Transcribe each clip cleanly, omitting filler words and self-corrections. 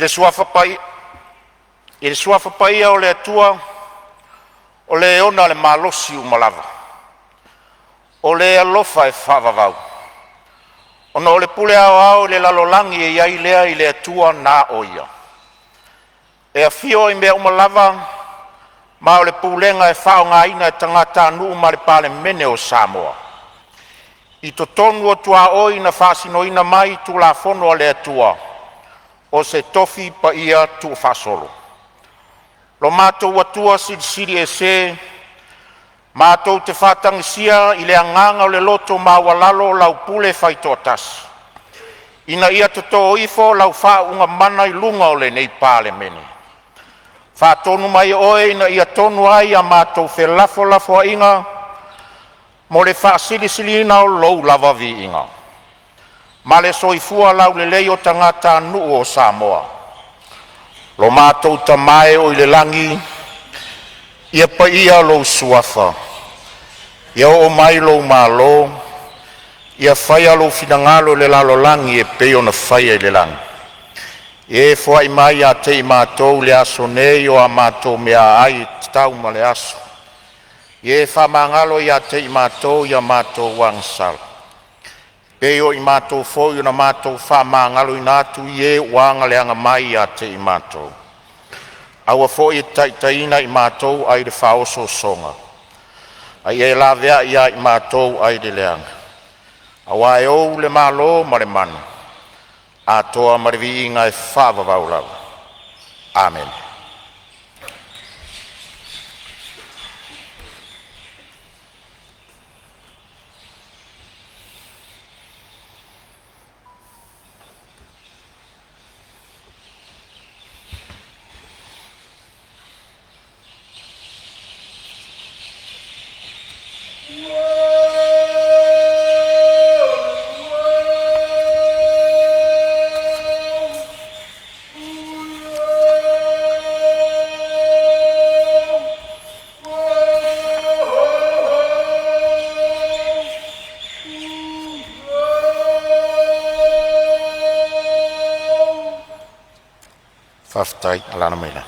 I le suafa paia o le atua, o le ona le malosi umalava. O le alofa e whavavau. Ona o le pule au le lalolangi e iai lea i le atua nā oia. E a fio i mea umalava, ma o le pulenga e whao ngā ina e tangata anu ma le Palemene o Samoa. I to tonu o tua oi na whasino ina mai tu la fono le atua, o se tofi pa ia tu whasolo. Lo mātou atua siri e se, mātou te whātangisia i le anganga o le loto mawalalo lau pule whaitotas. Ina ia toto ifo lau wha unga mana i lunga o le nei Palemene. Whātonu mai oe ina ia tonu ai a mātou whelafo a inga, mo le whaasilisili o lou lava vi inga. Ma le soifua lau le lei o tangata nuu o Samoa. Lo mātou tamae o i le langi, ia pa ia lou suafa. Ia o mai lou malo, ia whaia lou finangalo le lalo langi e peo na whaia i le langi. E fwai mai a te i mātou le aso nei o a mātou mea ai tau ma le aso. E whamangalo i a te i mātou i a mātou wangsal. Peo i mātou fo i na mātou whamangalo i nātu i e wanga le anga mai a te i mātou. Aua fo i taitaina i mātou ai le whaoso songa. Ai e la vea i a i mātou ai le leanga. Awa e ou le malo ma le manu. A toa marivi inga e whavavau lau. Amen. Faftai alana mena.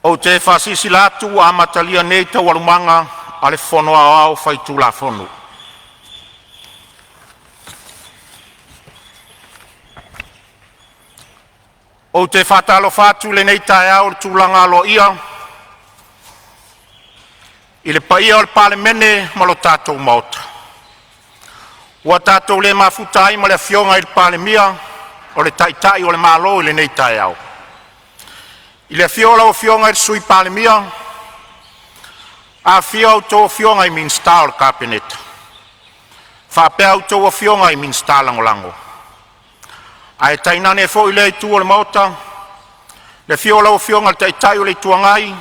O te whasisi latu a matalia nei tau alumanga a le fono au whaitu la fono. O te whatalo whatu le nei tae au le tūlanga alo ia, i le paia o le Palemene ma lo tātou maota. Ua tātou le mafutai ma le fionga i le Palemia o le taitai o le malo i le nei tae au. I le fiola o fionga i le sui Palemia, a fio au tō fionga i minsta o le kapeneta. Whapea au tō fionga i minsta langolango. A e tainane fo i le tu o le maota, le fiola o fionga le taitai o le tuangai,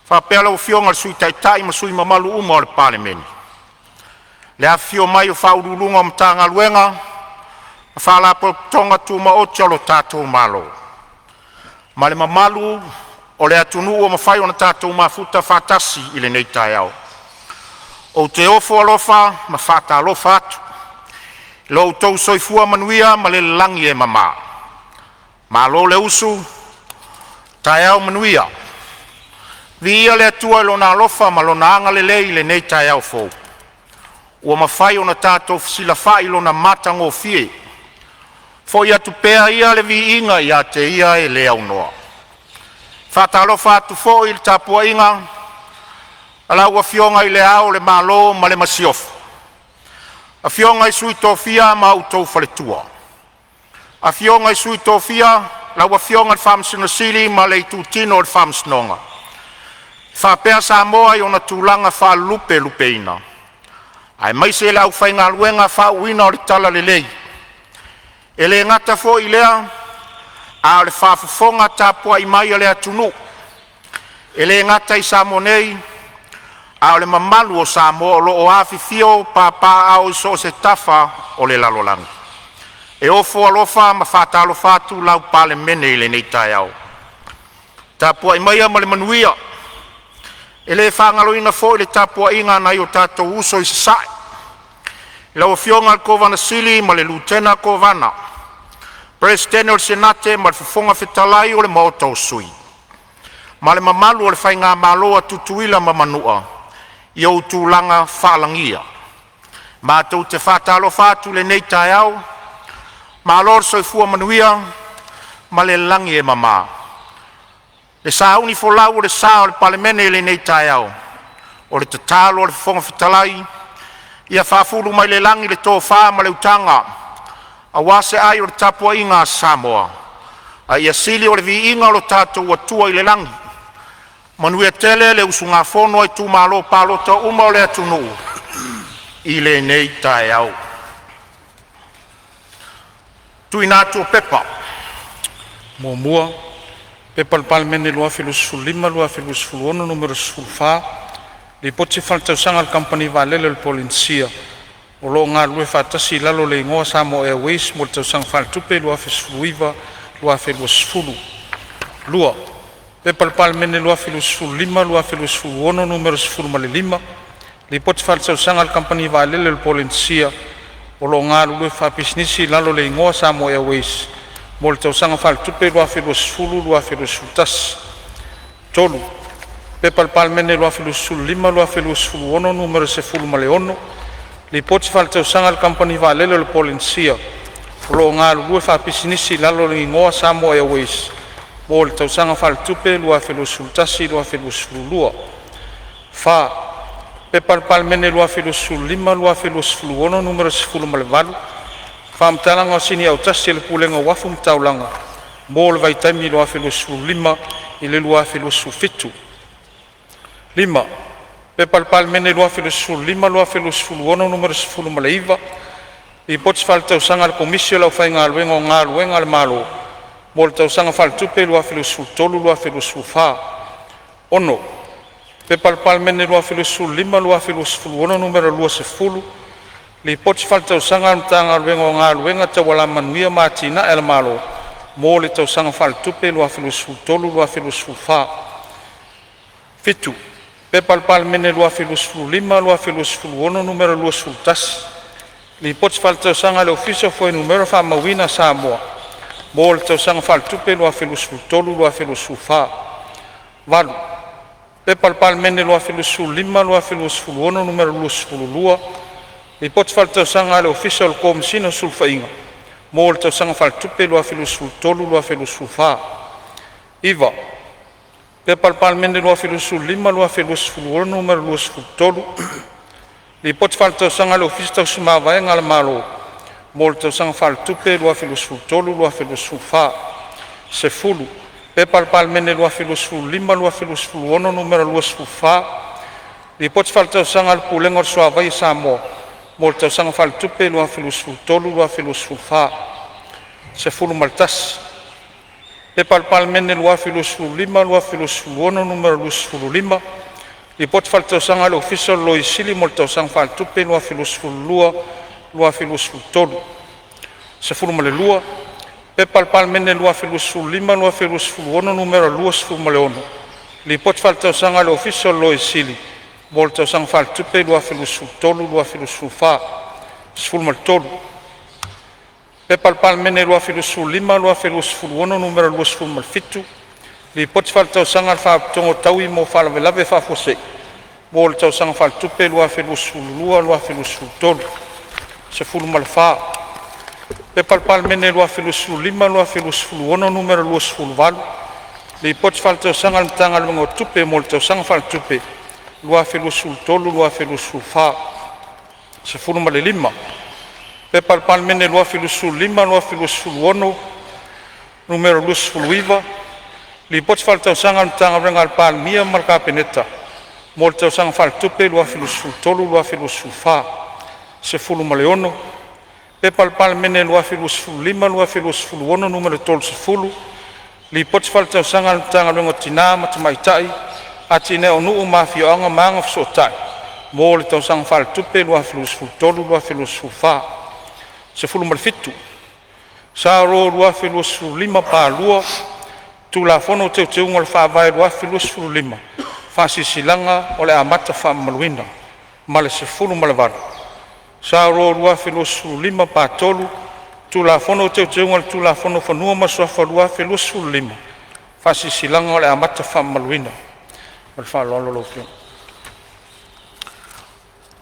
whapea lau fionga le sui taitai ma sui mamalu uma o le Palemene. Le a fio mai o whaurulunga o mtanga luenga, a whalapo tonga tu ma otia lo tātou malo. Ma le mamalu o le atunu o mawhai o na tātou mafuta whatasi i le nei tae au. O te ofo alofa ma whata alofa atu. Lo tau soifua manuia ma le langi e mama. Ma lo le usu, tae au manuia. Vi ia le atua lo na alofa ma lo na anga le lei le nei tae au fou. Ua mawhai o na tātou sila whai lo na matango fie. Fo ia tu pea ia le vi inga ia te ia e le au noa. Whata alofa atu fo i le tapua inga, ala ua fionga i le au le malo ma le masiofu. A fionga i sui tofia ma utou whaletua. A fionga i sui tofia, la ua fionga le whamsina sili ma le itu tino le whamsinonga. Whapea Samoa i ona tūlanga wha lupe ina. Ai mai se lau whainga luenga wha uina o le tala le lei. E le ngata fo i lea, a le whafufonga tāpua i mai a le atunu. E le ngata i Samonei, a le mamalu o Samoa o lo o awhifio pāpā au so se tafa o le lalolangi. E ofo alofa ma whata alofa atu lau Palemene i le nei tae au. Tāpua i mai a ma le manuia, E le whangaloina fo le tapua inga na i o tātou uso i sasai. E lau fionga al kovana sili ma le lutena kovana. Presidente o le senate ma le fufonga fetalai o le maotau sui. Ma le mamalu o le whainga maloa tutuila ma manua. I au tūlanga whaalangia. Ma tau te whātalo whātu le nei tai au. Ma lor soifua manuia ma le langi e mama. Le sauni fo lau o le sa o le Palemene le nei tai au. O le tatalo o le fufonga fetalai. Ia whafuru mai le langi le tō wha ma le utanga. A wase ai o le tapua inga Samoa. A ia sili o le vi inga o le tātou atua i le langi. Manuia tele le usunga fono ai tu malo palota uma o le atunu. I le nei tai au. Tui nātua pepa. Mua, pepa le Palemene lua filusfulu lima, lua filusfulu ono, numero sfulfa. Li poti faltausanga le company valele le polinsia. O lo ngā lue whātasi lalo le ingoa Samoa Airways, mo le tausanga whaltupe lua filusfulu iwa, lua filusfulu. Lua, pepa le Palemene lua filusfulu lima, lua filusfulu ono, numero sfulu male lima. Li poti faltausanga le company valele le polinsia. O lo ngā lue whapisnisi lalo le ingoa Samoa Airways, mo le tausanga whaltupe lua filusfulu, lua filusfulu tas. Tolu, pepa le Palemene lua filusfulu lima, lua filusfulu ono, numero sefulu male ono. Li poti faltausanga le company valele le polinsia. O lo ngā lue whapisinisi lalo le ingoa Samoa Airways, mo le tausanga whaltupe lua filusfulu tasi, lua filusfulu lua. Fa, pepa le Palemene lua filusfulu lima, lua filusfulu ono, numero sefulu male valu. Fa mtalanga o sini au tasi le pulenga wafu mtaulanga, mo le vaitaimi lua filusfulu lima, i le lua filusfulu fitu. Lima, pepa le Palemene lua filusfulu lima, lua filusfulu ono, numero sefulu male iwa. I poti faltausanga le komisio lau whainga aluenga o ngā aluenga le malo. Mo le tausanga faltupe lua filusfulu tolu, lua filusfulu wha. Ono, pepa le Palemene lua filusfulu lima, lua filusfulu ono, numero lua sefulu. Li poti faltausanga le mtanga aluenga o ngā aluenga te wala manuia mātina e le malo. Mo le tausanga faltupe lua filusfulu tolu, lua filusfulu wha. Fitu, pepa le Palemene lua filusfulu lima, lua filusfulu ono, numero lua sefulu tasi. Li poti faltausanga le ofisio foi numero wha mawina Samoa. Mo le tausanga faltupe lua filusfulu tolu, lua filusfulu wha. Valu, pepa le Palemene lua filusfulu lima, lua filusfulu ono, numero lua sefulu lua. Li poti faltausanga le ofisio le komisino sulfainga. Mo le tausanga faltupe lua filusfulu tolu, lua filusfulu wha. Iwa, pepa le Palemene lua filusfulu lima, lua filusfulu ono, numero lua sefulu tolu. Li poti faltausanga le ofisio tausumavaenga le malo. Mo le tausanga faltupe lua filusfulu tolu, lua filusfulu wha. Sefulu, pepa le Palemene lua filusfulu lima, lua filusfulu ono, numero lua sefulu wha. Li poti faltausanga le pulenga o le soavai Samoa. Mo le tausanga faltupe lua filusfulu tolu, lua filusfulu wha. Sefulu maltas. Pepa le Palemene lua filusfulu lima, lua filusfulu ono, numero lua sefulu lima. Li poti faltausanga le ofisio lo isili mo le tausanga faltupe lua filusfulu lua, lua filusfulu tolu. Sefulu male lua, pepa le Palemene lua filusfulu lima, lua filusfulu ono, numero lua sefulu male ono. Li poti faltausanga le ofisio lo isili mo le tausanga faltupe lua filusfulu tolu, lua filusfulu wha. Sefulu male tolu, pepa le Palemene lua filusfulu lima, lua filusfulu ono, numero lua sefulu male fitu. Li poti faltausanga le whaapitongo taui mo whalavelave whafosei. Mo le tausanga faltupe lua filusfulu lua, lua filusfulu tolu. Sefulu male wha. Pepa le Palemene lua filusfulu lima, lua filusfulu ono, numero lua sefulu valu. Li poti faltausanga le mtanga le tupe mo le tausanga faltupe lua filusfulu tolu, lua filusfulu wha. Sefulu male lima. Pepa le Palemene lua filusfulu lima, lua filusfulu ono, numero lua sefulu iwa. Li poti faltausanga le mtanga renga le Palemia ma le kapeneta. Mo le tausanga faltupe lua filusfulu tolu, lua filusfulu wha. Sefulu male ono. Pepa le Palemene lua filusfulu lima, lua filusfulu ono, numero tolu sefulu. Li poti faltausanga le mtanga renga tina ma te maitai. Ati ne o nuu mafioanga maanga fisotai. Mo le tausanga faltupe lua filusfulu tolu, lua filusfulu wha. Sefulu male fitu. Sa ro lua filusfulu lima pa lua. Tu la fono te ungal fa vai lua filusfulu lima. faasisilaga o le amata faamaluina ma le 10 ma le valu sa ro lua felua sululima patolu tulafono o teuteuga le tulafono fanua ma soafa lua felua sululima faasisilaga o le amata faamaluina o le faaloalo lofio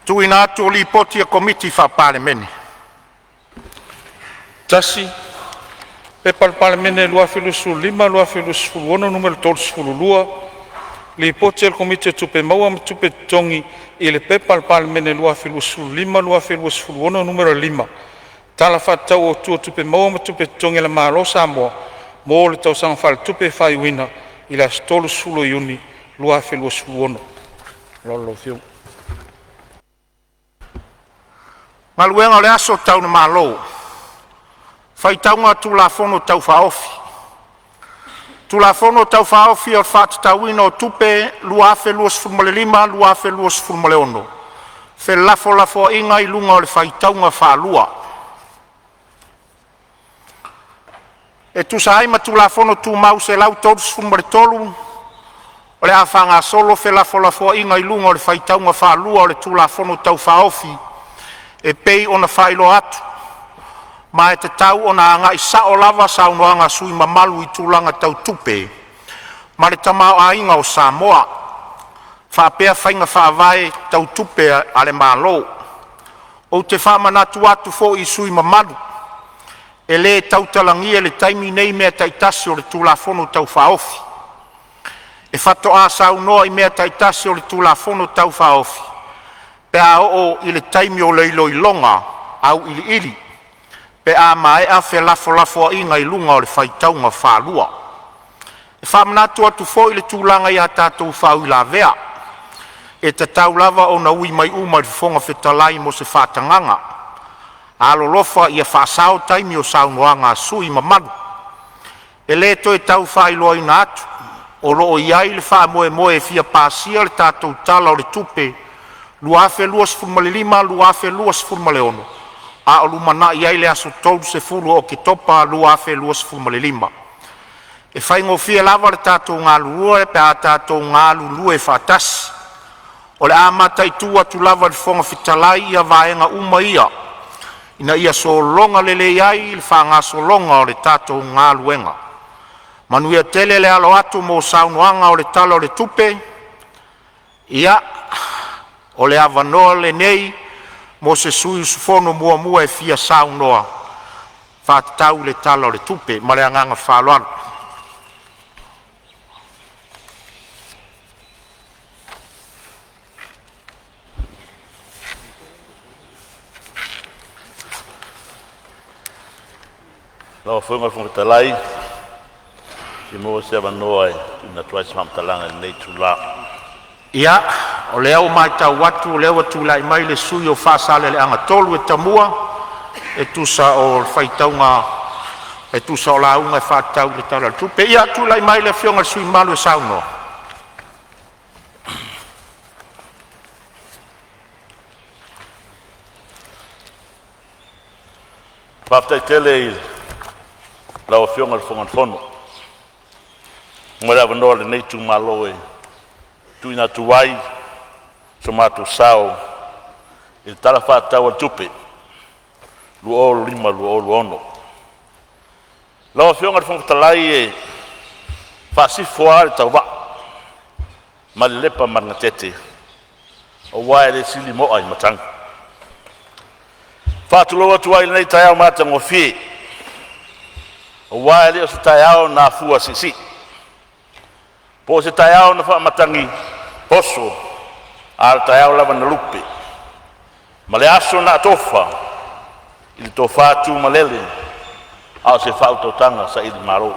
tuina atu o lipoti e komiti faapalemene tasi pepa le palemene lua felua sululima lua felua sefuluona numero tolu sefululua lipoti e le komiti e tupe maua ma tupe totogi i le pepa le palemene lua felua sululima lua felua sefuluona numero 5 tala faatau o tua tupe maua ma tupe totogi le malo samoa mo le tausaga faaletupe faiuina i le asotolu sefulu iuni lua felua sefuluona lolofio Maluenga o le aso tau na malo. Faitaunga tulafono tau faofi. Tulafono tau faofi o whaatitauina o tupe luafe luas fulmalelima, luafe luas fulmaleono. Fe lafo inga i lunga o le faitaunga whaalua. E tu saima tulafono tu mau se lau tolus fulmaletolu. O le awhanga solo fe lafo inga i lunga o le faitaunga whaalua o le tulafono tau faofi. E pei ona whailo atu. Ma e te tau ona anga i sao lava sa unoanga sui mamalu i tūlanga tau tupe. Ma le tamao a inga o Samoa. Whapea whainga whaavae tau tupe ale malo. O te whamanatu atu fo i sui mamalu. E le tau talangia le taimi nei mea taitasi o le tūlafono tau whaofi. E whato a sa unoa i mea taitasi o le tūlafono tau whaofi. Pe a o i le taimi o leilo i longa, au ili. Pe a mai a fe lafo inga i lunga o le faitaunga whaalua. E whamanatu atu fo i le tūlanga i a tātou whau i la vea. E te tau lava o na ui mai uma i fonga whetalai mo se whātanganga. A lolofa i a whaasao taimi o saunoanga sui mamalu. E le to e tau whailoa i na atu. O loo iai le wha moe e fia pāsia le tātou tala o le tupe. Luafe luas fulmalelima, luafe luas fulmaleono. A o lumana iai le aso tolu se fulu o Oketopa, luafe luas fulmalelima. E whaingo fia lava le tātou ngā lulua e pe a tātou ngā lulua e whātasi. O le amata i tua tu lava le fonga fitalai ia vaenga uma ia. Ina ia so longa lele iai le whanga so longa o le tātou ngā luenga. Manuia tele le alo atu mo saunoanga o le tala o le tupe. Ia o le avanoa le nei mo se sui sufono mua e fia saunoa whātau le tala o le tupe ma le anganga whāloanu. Lawa whunga talai si mo se avanoa e na tuai sa mamtalanga nei tula. Ia, o leo mai tau watu, o leo atu lai mai le sui o whaasale le anga tolu e tamua, e tusa o whaitaunga, e tusa o launga e whaatau le tala tupe. Ia atu lai mai le fionga sui malu e sauno. Paftai tele i lawa fionga le fonga fono. Mwere avanoa le nei tu malo e tuina tuai so matu sao il tala whaatau al tupe lu olu lima lu olu ono lawa fionga fonga talai e whaasifua le tau wa ma le lepa maranga tete o wae le sili moa i matang whaatuloa tuai le nei taiao mata ngofie o wae le o se taiao na fua sisi po se taiao na whaamatangi poso al taiao lava na lupe ma le aso na tofa ili tofa atu malele au se whautotanga sa ili maro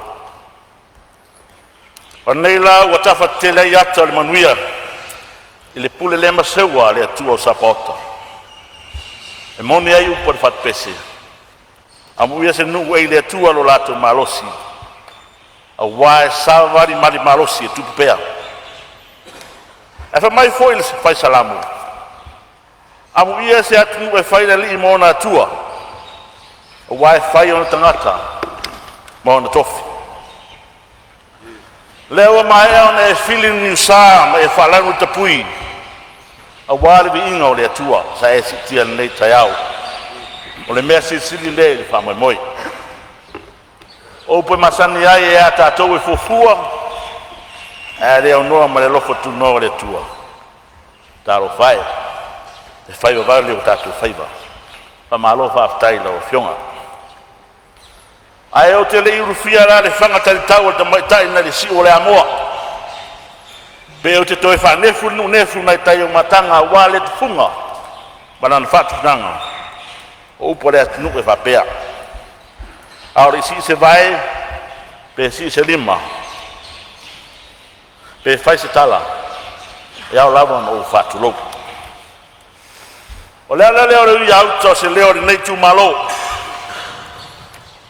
o nei la ua tafa tele i ata le manuia ili pule lema sewa le atua o sapota e moni ai upo le whatpese amuia se nungu e le atua lo lato malosi a wae savari mali malosi e tupupea. E fa mai foi le fai salamu. Amu ia se atu e fai le li mona atua. A wae fai ona tangata. Mona tofi. Leo mai ona e feeling ni sa mai falanu tapui. A wale bi inga o le atua sa e sitia nei taiao. O le mea sili le fa mai moi. O pe masani ai e ata tau e fofua. E le noa ma le lofo tu no le tua. Taro fai. E fai o vale o tatu faiva. Pa malo fa aftai la o fionga. Ai o te le iru fia la le fanga tali tau o te mai tai na le si o le amoa. Be o te toi fa nefu nu nefu mai tai o matanga wale te funga. Banan fatu nanga. O upo le atinu e fa pea. Aore si se vai, pe si se lima. Pe fai se tala. E au lava o fatu lou. O lea leo le ui auto se leo le nei tu malo.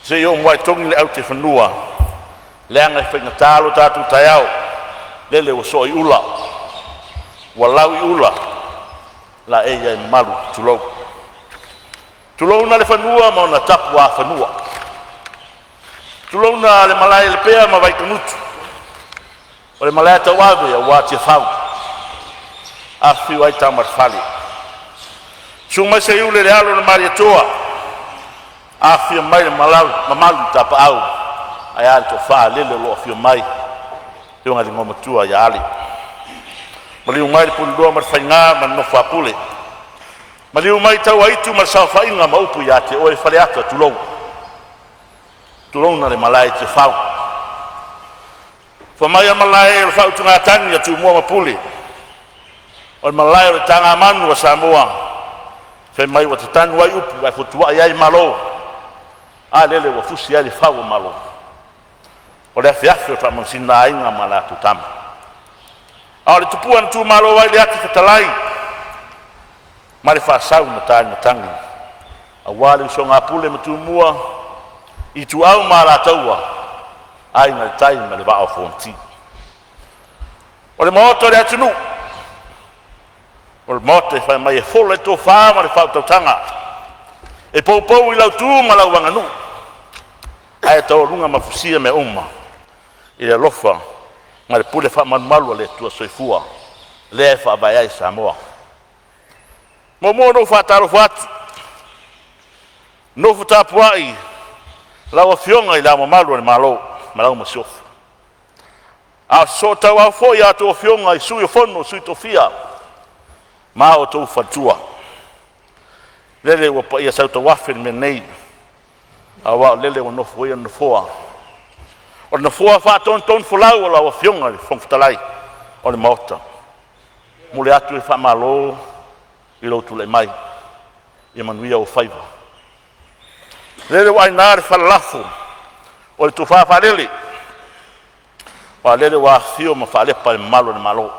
Se yo mwai tongi le au te whanua. Leanga e whainga tālo tātu tai au. Lele o so i ula. Wa lau i ula. La e ia i malu tulou. Tulou na le whanua ma ona tapu a whanua. Tulou na le malai le pea ma vai kanutu. O le malai ta wawe a wātia whau. A whiu ai tamar whali. Suma se iule le alo na maria toa. A whiu mai le mamalu tapa au. Ai ali to wha lele lo a whiu mai. Te unga li ngoma tua ia ali. Maliu mai le pundua mar whainga man no whapule. Maliu mai tau aitu mar sao whainga ma upu ia te oe whare ata tulou. Tulou na le malai te whau. Whamai a malai e le whau tunga tani a tu mua mapule. O le malai o le tanga manu a Samoa. Whai mai wa te tanu ai upu ai fotua ai malo. A lele wa fusi ai le whau malo. O le afiafi o tamansina ainga ma la tutama. A o le tupua na tu malo ai le ati whatalai. Ma le whaasau na tāna tangi. A wale so ngā pule ma tu mua. I tu au ma la taua. Ai na le tai ma le wao fonti. O le maoto le atunu. O le maoto e whai mai e fola e tō whaa ma le whao tautanga. E pou i lau tū ma lau wanganu. Ai e tau runga ma fusia me uma. I le lofa ma le pule wha manumalua le tua soifua. Le e wha vai ai Samoa. Mo no whataro whatu. No whatapuai. Lau a fionga i lau mamalu ni malo. Malau masiofu. A so tau au foi a tō fionga i sui o fono, sui tō fia. Ma o tō whatua. Lele wa pa ia sauta wafin me nei. A wao lele wa nofu ia nofoa. O le nofoa whaton ton fulau o lau a fionga i whongfutalai. O le maota. Mule atu e whamalo. I lotu le mai. I manuia o whaiva. Lele wa inare whalafu. O le tuwha whalele. Wa lele wa fio ma whalepa le malo ni malo.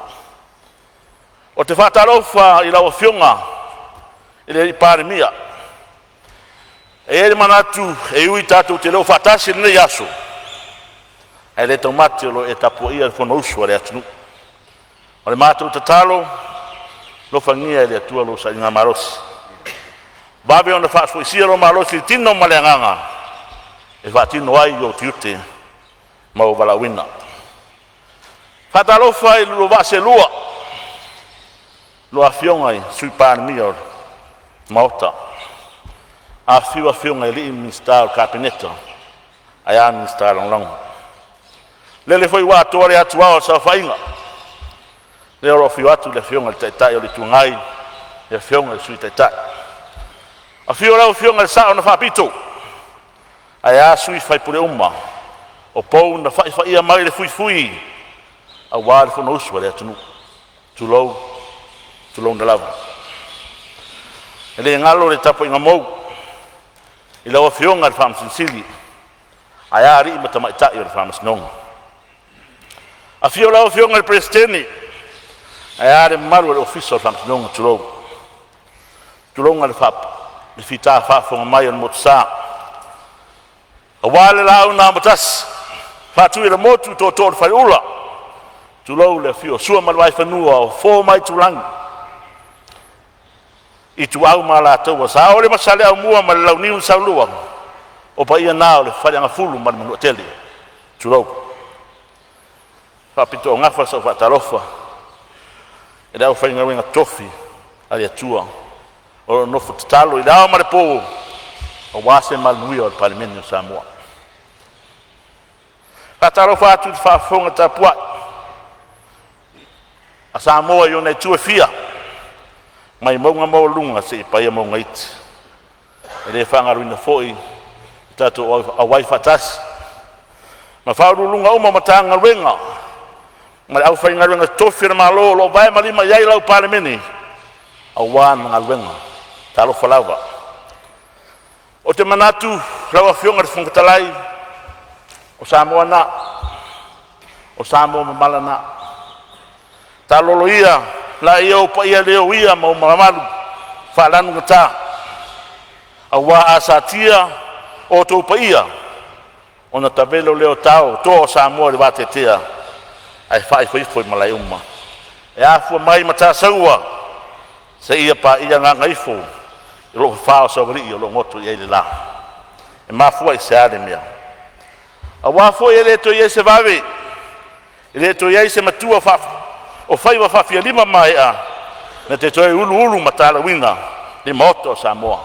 O te whatarofa i lau fionga. I le Palemene. E ele manatu e ui tātou te leo whatasi nei aso. E le tau mate o lo e tapua ia le whono usua le atunu. O le mātou te talo. Lo fangia le atua lo sa inga marosi. Babe ona whaaspo isia lo marosi tino maleanganga. E whaatino ai o tiute ma o walawina. Whatalofa i lo vase lua. Lo a fionga i sui Palemene o maota. A fiwa fionga i li ministar kabineta. Ai a ministar long. Lele foi wa tore atua o sa whainga. Le oro fiwa atu le fionga le tai o le tungai. Le fionga i sui tai. A fiwa lau fionga le sa o na whapito. Ai a sui fai pule uma. O pou na fai ia mai le fui. A wā le whono usua le atunu. Tulou na lava. E le ngalo le tapo inga mou. I lau a fionga le whamasinsili. Ai a ri imata mai tai o le whamasinonga. A fiwa lau fionga le presidente. Ai a le maru le ofisa o le whamasinonga tulou. Tulou le whap. Le fita whafonga mai o le motasa. A wale lau na matas. Whatu i le motu tō le whai ula. Tulou le fio sua malwai whanua o fō mai tulangi. I tu au ma la tau sa ore masale au mua ma lau niu sa lua. O pa ia nao le whare anga fulu ma le manua tele. Tulou. whapito o ngafa sa whatarofa. E rau whainga wenga tofi ali atua. O nofu tatalo i rau mare po o wase malnui o Palemene o Samoa. Whatarofa atu te whaafonga tapua. A Samoa i o nei tue fia. Mai maunga mau lunga se i paia maunga iti. E re whangaruina foi tatu a wai whatasi. Ma whaurulunga uma matanga wenga. Ma au whainga wenga tofi na malo lo vai malima iai lau Palemene. A wana ngā wenga. Talo whalawa. O te manatu lau a whionga te whungatalai. O Samoa na. O Samoa mamala na. Talolo ia. La ia o pa ia leo ia ma o maramalu. Whalanu ngata. A wā asatia o tō pa ia. O na tabelo leo tau. Tō o Samoa le wātetea. Ai whai whaifoi malai uma. E afua mai mata saua. Se ia pa ia ngā ngaifo. I lo whao sawari i o lo ngoto i eile la. E mafua i se ale mea. A wāfo i leto i se vawe. I leto i se matua whafu. O whaiwa whawhia lima mai a. Na te toi ulu ulu matala wina. Lima oto o Samoa.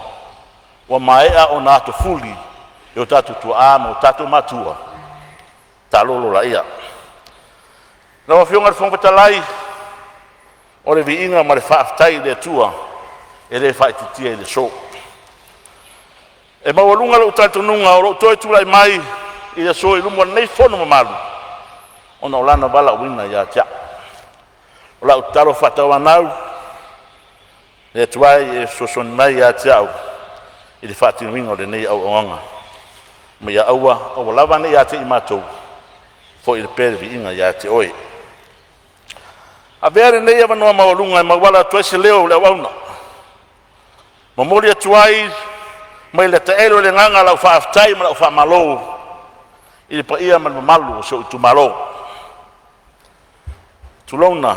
Wa mai a o nātu fuli. I o tatu tua ama o tatu matua. Ta lolo la ia. Na wa whionga whongpatalai. O le vi inga ma le whaaftai le tua. E le whaititia i le so. E mawalunga lo tatu nunga o lo toi tulai mai. I le so i lumwa nei fono mamalu. O na olana wala wina ia tia. O la utaro whatawanau. Le tuai e sosoni mai ia tia au. I le whatinuinga o le nei au onga. Ma ia aua o lawa nei ia te i mātou. Fo i le pere vi inga ia te oi. A vere nei ava noa mawalunga e mawala tuese leo le wauna. Mamori atuai, mai le taelo le nganga lau whaaftai ma lau whaamalo. I le paia ma malu o so utu malo. Tulona,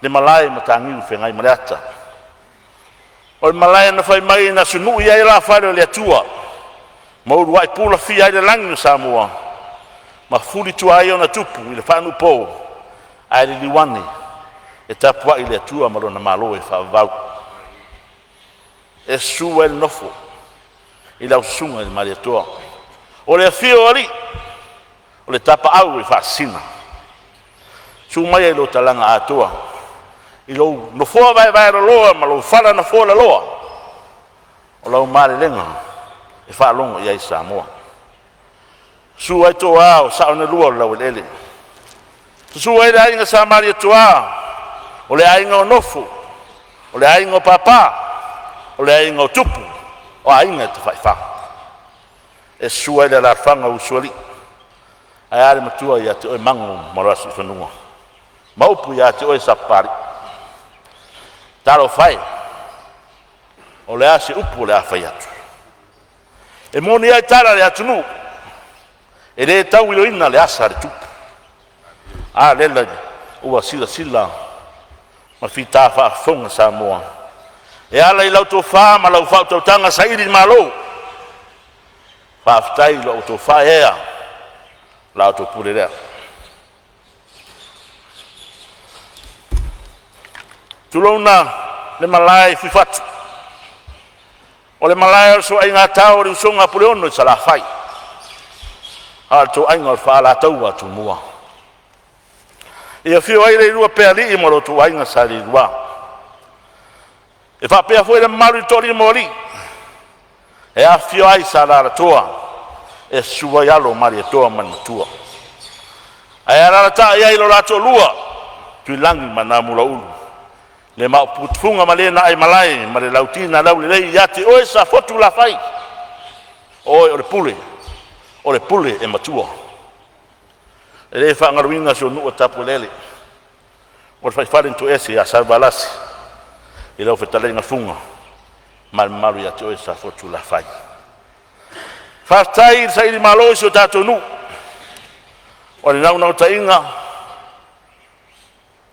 le malai ma tangiu whengai mareata. O le malai na whai mai na sunu ia i la whare o le atua. Mauru wai pula fia i le langi o Samoa. Ma furi tuai o na tupu i le whanu po. Ai le liwani. E tapua i le atua malo na malo e whaavau. E sua il nofo. I lau sunga i mari atoa. O le fio ali. O le tapa au i whaasina. Su mai e lo talanga atoa. I lau nofoa vai loa ma lau whala na fola loa. O lau mare lenga. E whaalonga i ai Samoa. Su ai toa o sao na lua o lau ele. Su ai le ainga sa mari atoa. O le ainga o nofo. O le ainga o papa. O le ainga o tupu. O ainga te whaifa. E sua le la whanga usuali. Ai are matua ia te oi mango marasi whanunga. Maupu ia te oi sapari. Taro whai. O le ase upu o le awhai atu. E moni ai tara le atunu. E le tau ilo ina le asa le tupu. A lela ua sila. Ma fita whaafonga Samoa. E ala i lau tō wha ma lau whao tautanga sa iri malo. Whaaftai lau tō wha ea. Lau tō pure rea. Tulona le malai whiwhatu. O le malai o so ai ngā tau ri usonga pure ono i sa la whai. Hala tō ainga o wha la taua tō mua. Ia whio ai rei rua pēa li i maro tō ainga sa ri rua. E whapea fwere maru tori mori. E a whio ai sa rara toa. E sua yalo mari e toa mani tua. E a rara ta ia ilo rato lua. Tui langi mana mula ulu. Le mao putfunga ma le na ai malai. Ma le lautina lau le rei yate. Oe sa fotu la fai. Oe o le pule. O le pule e matua. E le whangaruinga so nua tapu lele. O le whaifaren tu ese a salvalasi. I lau whetalenga funga. Maru ia te oe sa fotu la fai. Whaftai sa iri malo isi o tātou nu. O le nau ta inga.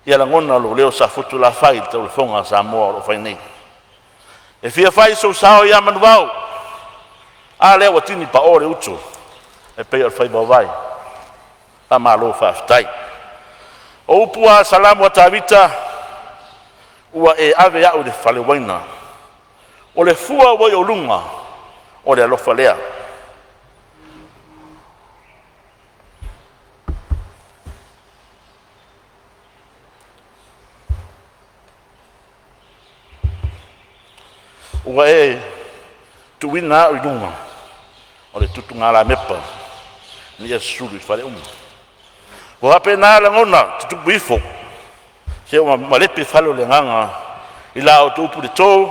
Ia la ngona lo leo sa fotu la fai. Tau le fonga Samoa o lo fai nei. E fia fai so sao ia manuau. A leo watini pa ore uto. E pei al fai bawai. A malo whaftai. O upua salamu wa tavita ua e ave au le fale waina. O le fua wai o lunga o le alofa lea. Ua e tuina au lunga o le tutu ngala mepa ni e suru i fale umu. Ko hape nā la ngona tutu bifo se o malepe falo le nganga i la o tupu le tō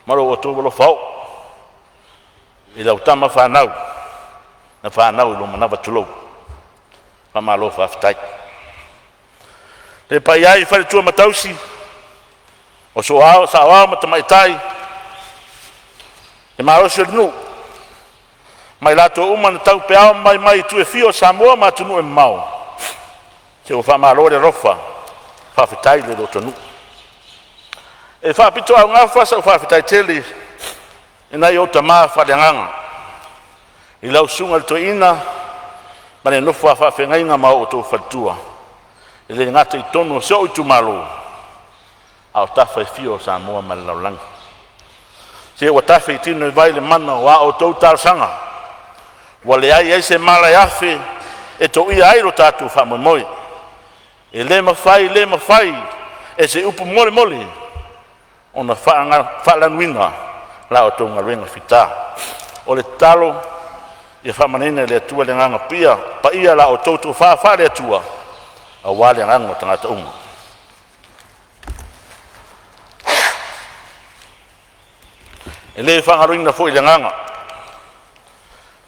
maro o tō walo fau i la utama whanau na whanau lo manawa tulou pa malo whaftai le pai ai whare tua matausi o so ao sa ao matamaitai e maro se nu mai lato uma na tau peao mai tu e fio Samoa ma tunu e mau se o whamalo le rofa whawhitai le rotonu. E whapito au ngā whasa o whawhitai tele e nai o ta maa whareanganga. I lau sunga le toina ma le nofu a whawhengainga ma o tō whatua. E le ngata i tonu se o i tumalo au tawhai fio Samoa ma le laulangi. Se o tawhai tino i vai le mana o a o tō tārsanga. Wa le ai se mala yafe e tō ia airo tātu whamoi. E le mawhai, e se upu mole mole, o na whaalanuinga, la o tōnga renga whita. O le talo, e whamanene le atua le nganga pia, pa ia la o tōtou wha le atua, a wale nganga o tangata unga. E le whangaruina fo i le nganga,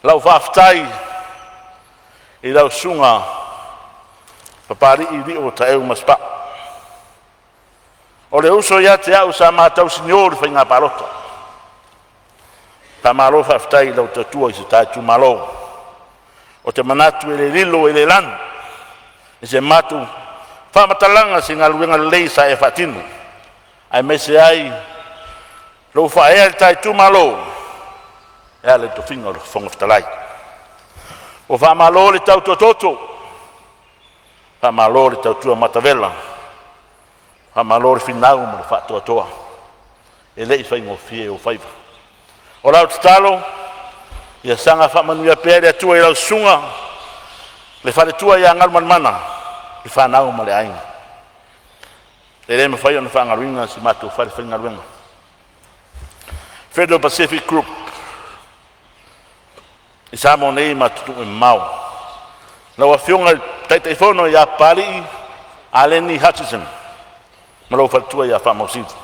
lau whaftai, e lau sunga, papari i ri o ta eu maspa. O le uso ia te au sa mātau siniori whai ngā parota. Ta malo whaftai lau tatua i se tātu malo. O te manatu e le lilo e le lan. E se matu whamatalanga si ngā luenga lei sa e whatinu. Ai mese ai lau whaea le tātu malo. E ale to whinga o whongaftalai. O whamalo le tau tototo. Whamalo le tautua matavela. Whamalo le whinau mo le whatoa toa. E lei whaingo fie o whaiva. O lau tatalo, ia sanga whamanuia pere atua i lau sunga, le whare tua ia ngalman mana, le whanau mo le ainga. E le mawhai ona whangaruinga si matu whare whaingaruinga. Federal Pacific Group. I samo nei matutu e mau. Lau a whionga taitai whono ia pari Aleni Hutchison. Malau whatua ia whamausitu.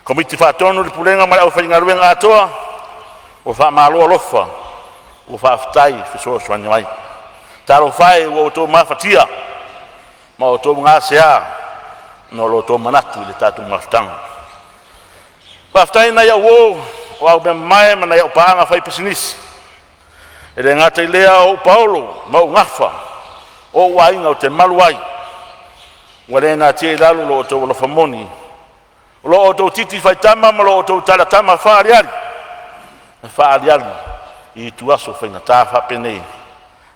Komiti whatonu li pulenga mara au whaingaruenga atoa. O whamaloa lofa. O whaftai whisoa swani mai. Taro whai o tō mawhatia. Ma o tō ngā sea. No lo tō manatu le tātu mawhatanga. Whaftai na ia uo. O au me mai mana ia upaanga whai pisinisi. E le ngata i lea o Paulo, mau ngafa, o wainga o te maluai. Wale nā tia i lalu lo o tō wala whamoni. Lo o tō titi whaitama, ma lo o tō taratama whaariari. Whaariari, i tu aso whainga tā whapenei.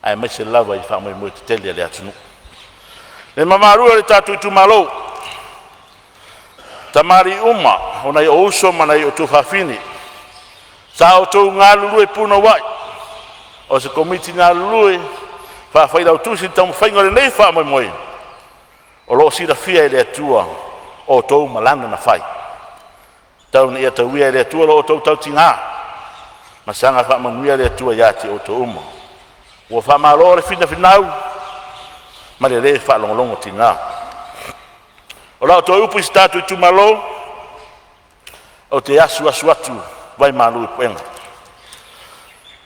Ai mai se lawa i whamoi moe te tele le atunu. Le mamarua le tātu i tu malo. Tamari uma, o nei o uso, ma nei o tō whawhini. Sa o tō ngā lulu e puna wai. O se komiti ngā lului, whawhai rau tusi tau mwhainga le nei wha moi moi. O loo sira fia e le atua o tau malanga na whai. Tau ni e tau ia e le atua lo o tau tinga. Masanga wha manuia le atua iati o tau uma. O wha malo le fina finau, ma le le wha longolongo tinga. O lao tau upu i statu i tu malo, o te asu atu, vai malu i puenga.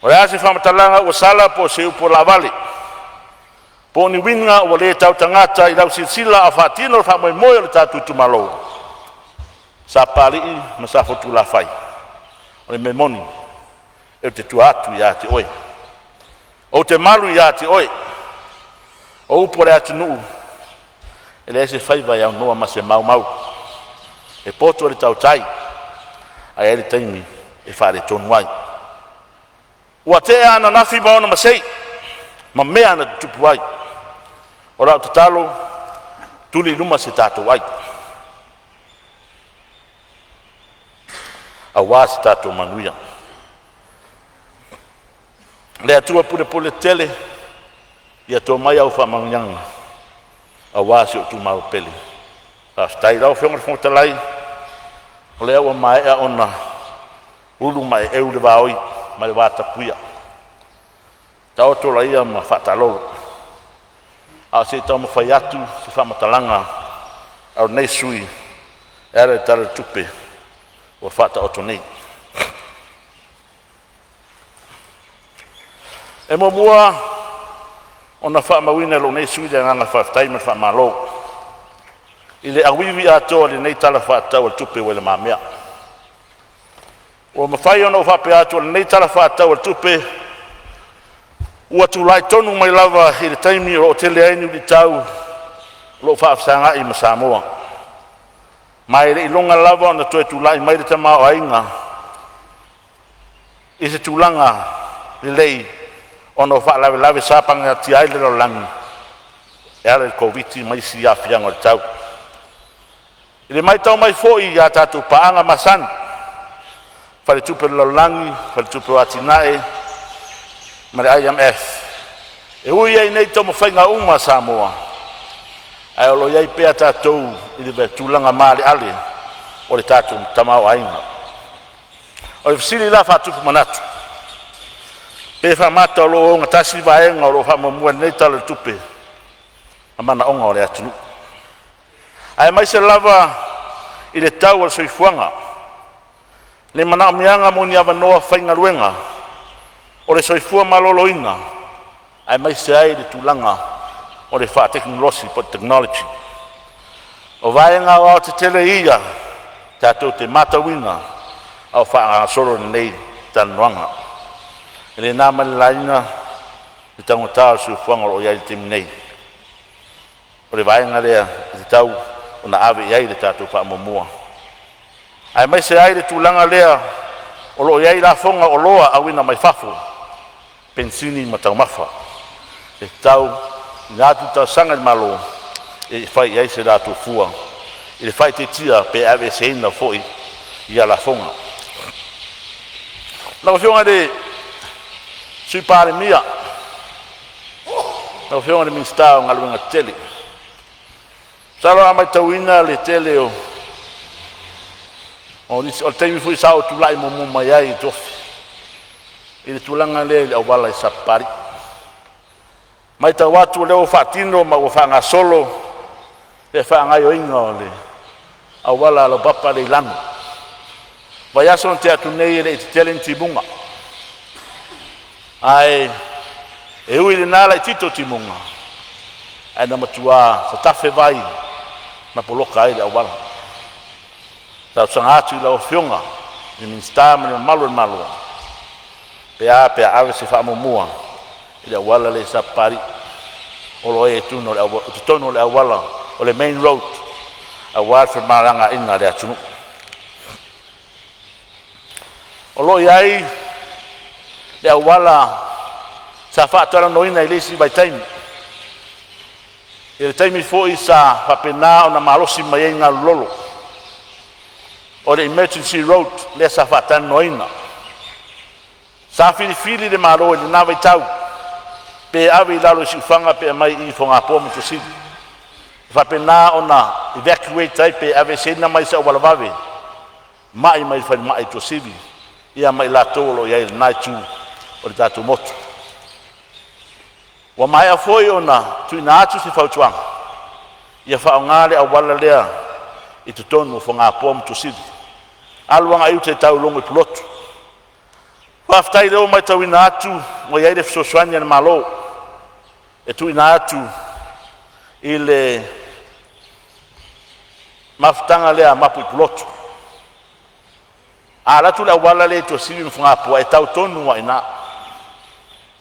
O rea se whamatalanga ua sala po se upo la vale. Po ni winga ua le tau tangata i lau silsila a whatino whamoi moe le tātu tumalo. Sa pari i ma sa fotu la whai. O le me moni e te tuatu i ate oe. O te malu i ate oe. O upo le atu nuu. E le se whaiva iau noa ma se mau mau. E poto le tau tai. A e le taimi e whare tonu ai. Ua te ana nafi maona masei, ma mea na tupu ai. O rao tatalo, tuli luma se tātou ai. A wā se tātou manuia. Le atua pule tele, ia tō mai au whamangyanga. A wā se o tu mau pele. A stai rau whionga whongatalai, o le awa mai a ona, ulu mai e ule wāoi, mai wāta puia. Ta otola ia ma whatalolo. A se tau ma whai atu, se whamatalanga, au nei sui, ere tala tupe, o whata oto nei. E mo mua, ona whamawina lo nei sui le nganga whaftai ma whamalo. I le awiwi atoa le nei tala whatau al tupe wele mamea. O mawhai ona o whape atoa le nei tala whatau al tupe, ua tūlai tonu mai lava i le taimi o tele aini li tau lo whaafsanga i Samoa. Mai le ilonga lava ona toe tūlai mai le tamao ainga i se tūlanga le lei ona o whaalawe sāpanga ti aile lo langi e ale COVID mai si awhianga le tau. I le mai tau mai fōi i a tātou paanga masani whare tupe lo langi, whare tupe o atinae ma le IMF. E ui ai nei tau mawhainga uma Samoa. Ai olo iai pēa tātou i le tūlanga maale ale o le tātou tamau ainga. O le fisili la whatupu manatu. Pē whamata o lo o ngatasi vaenga o lo whamamua nei tala tupe. A mana onga o le atunu. Ai mai se lava i le tau o soifuanga. Le mana mianga mo ni avanoa whainga ruenga. O le soifua maloloinga, ai mai se ai le tūlanga o le wha teknolosi po technology. O vaenga o te tele ia, tātou te matawinga, au wha soro nei tanuanga. E le nāma le laina, le tangotāo suifuanga o iai te minei. O le vaenga lea, te tau, o na ave iai le tātou wha momua. Ai mai se ai le tūlanga lea, o lo iai la fonga o loa awina mai fafo. Pensini ma tau mafa. E tau, ngā tu tau sanga i malo, e whai iai se rātou fua. E le whai te tia pe ave se ina foi i a la fonga. Nau whionga de sui Palemene. Nau whionga de minstao ngā luenga tele. Salo a mai tauina le tele o o teimi fui sao tu lai mo mai ai tofi. I le tūlanga le au wala i sapari. Mai tau watu leo whaatino ma o whaanga solo le whaangai o inga o le au wala alo papa le ilangu. Vai aso te atu nei le i te telenti bunga. Ai e ui le nala i tito ti munga. Ai na matua sa tafe vai na poloka ai le au wala. Tau sangatu i lau fionga i minstama ni malu malu. Pea ave se whaamomua i le awala le sapari o lo e tuno le tono le awala o le main road a wāwhi maranga ina le atunu. O lo iai le awala sa whaatara noina i lesi bai taimi. I le taimi fōi sa whapena o na marosi mai e ngā lolo. O le emergency road le sa whaatara noina. Sa fili le maro le nava i tau. Pe ave i lalo si ufanga pe mai i whonga pōmu to sidi. Whapena o na evacuate tai pe ave sena mai sa walavawe. Mai whai mai to sidi. Ia mai la tolo ia il nai tu o le tatu motu. Wa mai a foi o na tu ina atu si whautuanga. Ia whaongale a wala lea i tu tonu whonga pōmu to sidi. Aluanga iu te tau longo i pulotu. Whaftai leo mai tau ina atu, mo iai le fsoswania na malo. E tu ina atu, i le mafutanga lea mapu i pulotu. A ratu le awala le to siwi mfungapua, e tau tonu wa ina.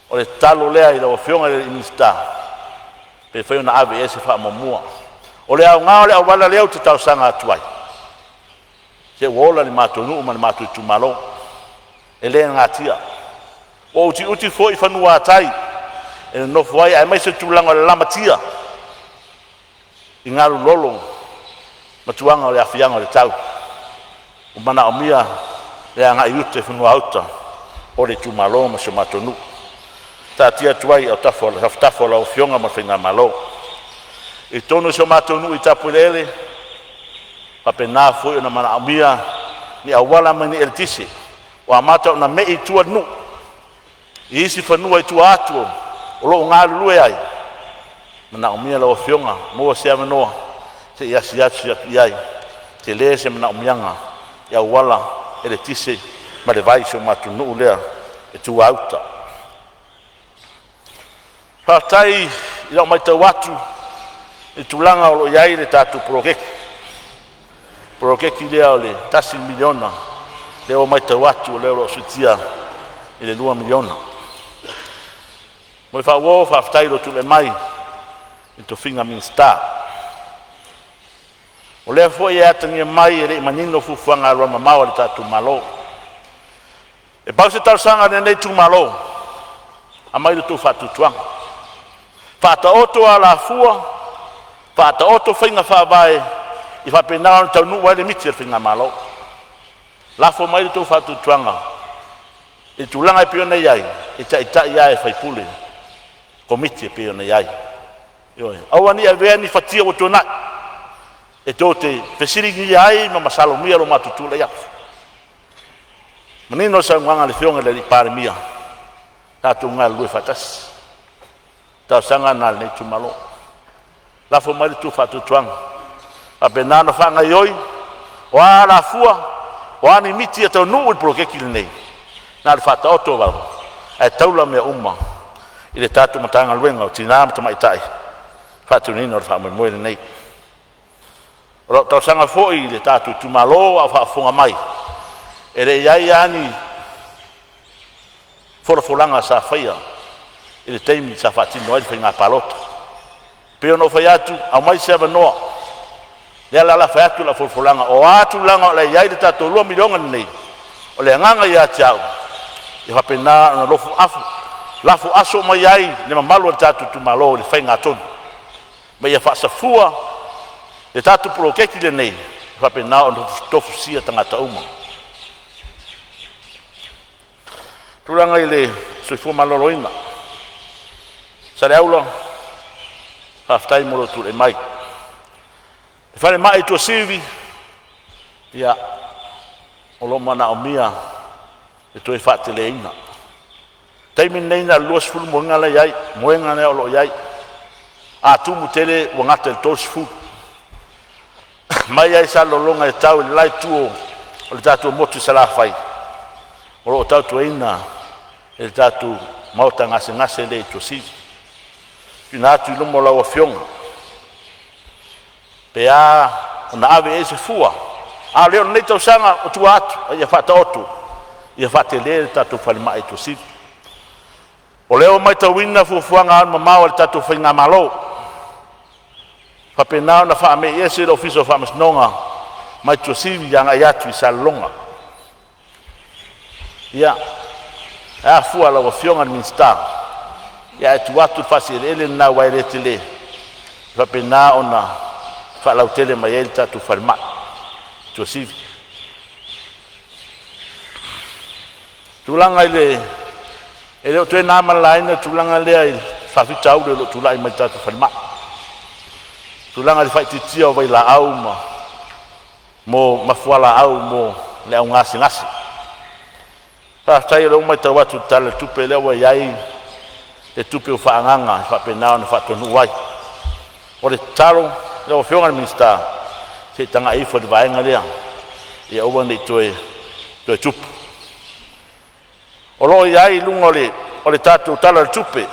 O le talo lea i la wafionga le inista. Pe whaio na ave ese wha mamua. O le au ngao le awala leo te tau sanga atuai. Se wola ni matonu uma ni matu i tumalo. E le ngatia. O uti fo i whanua atai. E no fwai ai mai se tūlanga le lamatia. I ngaru lolo, matuanga o le afianga o le tau. O mana o mia, le anga i ute whenua auta, o le tu malo ma se matonu. Ta tia tuai o tafola o fionga ma whenga malo. I tonu se matonu i tapulele, papena foi ona mana o mia, ni awala mani el tisi, o amata ona mei tua nu. I isi whenua i tua atu, o lo ngaru lue ai. Mana o mia la o fionga, mua se amanoa, se iasi atu iai, te le se mana o mianga, ia wala ele tise ma le vai so matunu lea e tu auta. Patai ila mai tau atu e tulanga o lo iai le tatu prokeki. Prokeki lea o le tasi miliona le o mai tau atu le o sutia i le 2 miliona. Moi whawo whaftai lo tu le mai i to finga min star. O lea fo e atangia mai e rei manino fufuanga roa mamao le tatu malo. E pau se tau sanga ne nei tu malo, a mai le tu fatu tuanga. Fata oto a la fua, fata oto whainga whawae, i whapenao ni tau nuwa le miti le whainga malo. La fo mai le tu fatu tuanga, e tu langa e pio nei ai, e ta ita ia e whaipule, komiti e pio nei ai. Awani e vea ni fatia o tona, e tō te whesiringi ai ma masalo mia lo matutula ia. Manino sa nganga le whionga le Palemene, tātou ngā lue whatas. Tau sanga nā le tu malo. Lafo mai tu whatu tuanga. A benana whanga ioi, o a la fua, o ani miti e tau nuu i prokeki le nei. Nā le whata oto waro, e taula mea umma, i le tātou matanga luenga o tinām tamaitai. Whatu nino le whamoe le nei. Ro tau sanga foi le tatu tu malo a fa mai. Ere iai ani folanga sa faia. Ele teimi sa fatino ai fenga palota. Pe no fai atu a mai se no. Le la fai atu la folanga o atu langa le iai le tatu 2 miliona nei. O le nganga ia chau. E fa pena no lofu afu. Lafu aso mai ai le mamalo le tatu tu malo le fenga ton. Me ia fa sa fua le tatu prokeki le nei, whapena o tofu sia tangata uma. Turanga i le soifua maloloina. Sare aula, haftai moro tu le mai. E whare mai tua sivi, ia o lo mana o mia, e toi whate le ina. Taimi nei na luas fulu moenga le iai, moenga ne o lo iai. A tumu tele wangata le tos fulu. Mai ai sa lolonga e tau i lai tuo o le tatu motu sa la fai. O lo tau tuaina e le tatu mauta ngase le i tuasi. Pina atu i lumo lau a fionga. Pe a ona ave e se fua. A leo nei tau sanga o tua atu, a ia fata otu. Ia fate le tatu whalima e tuasi. O leo mai tau ina fufuanga an mamau le tatu whainga malo. Papenao na wha me ese le ofiso wha masnonga mai tua sivi yanga i atu i salonga. Ia, a fua la wafionga ni minsta. Ia e tu atu whasi ele na waire te le. Papenao na wha lau tele mai ele tatu whalma. Tua sivi. Tulanga ele o tue nama laina tulanga lea i whawhita au le lo tulai mai tatu whalma. Tulanga di fai titia o vai la au mo mafuala au mo le au ngasi. Tai le mai tau atu tala tupe le wa iai le tupe o whaanganga i whapenao na whatonu wai. O le taro le o whionga minsta se tanga ifo de vaenga lea i aua nei toe tupe. O lo iai lunga o le tatu tala le tupe.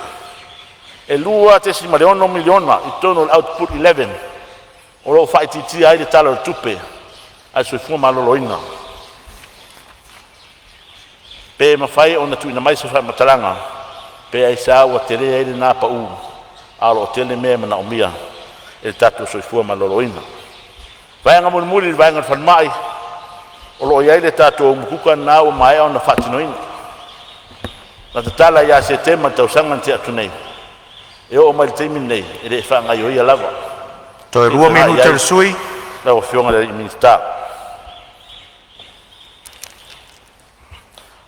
E lua te si maleono miliona i tono output 11. O lo fai titi ai le tala le tupe. Ai sui fua maloloina. Pe mawhai o na tuina mai se whai matalanga. Pe ai sa ua tere ai le napa u. Alo o tele mea mana o mia. E le tatu sui fua maloloina. Vaenga muri vaenga whanmai. O lo iai le tatu o mukuka na o mai o na whatinoina. Na te tala ia se tema tau sangan te atu nei. E o mai teimi nei, e re whanga i oia lava. Toi 2 minuta le sui. Lau fionga le minister.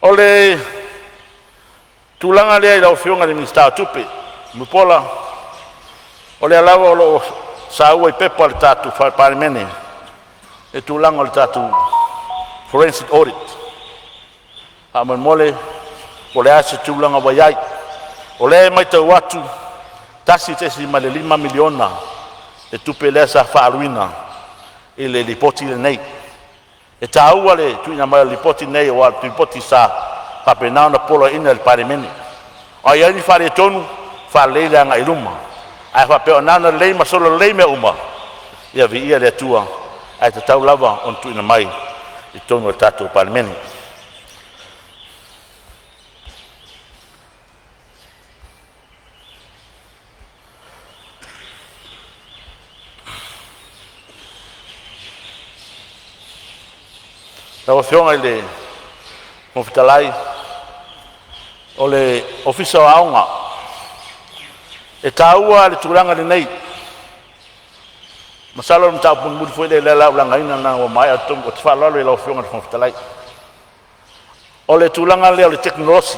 Ole tulanga le lau fionga le minister tupe. Mupola. Ole alawa lo saua I pepa le tatu Palemene. E tulanga le tatu forensic audit. Aman mole ole ase tulanga wayai. Ole mai tau watu tasi tesi ma le 5 miliona e tupe le sa whaaruina e le lipoti le nei. E tāua le tuina mai lipoti nei o al lipoti sa papenao na polo ina le Palemene. O ia ni whare tonu whaleile anga I luma. Ai whapeo nana lei masolo lei me uma. Ia vi ia le tua ai te tau lava on tuina mai I tonu le tatu Palemene. Tau fionga I le mofitalai o le ofisa o aonga e tāua le tūranga le nei masalo ni tāpun muri fwede le lau langa ina na o mai atum o te whalalo I lau fionga le mofitalai o le tūranga le o le teknolosi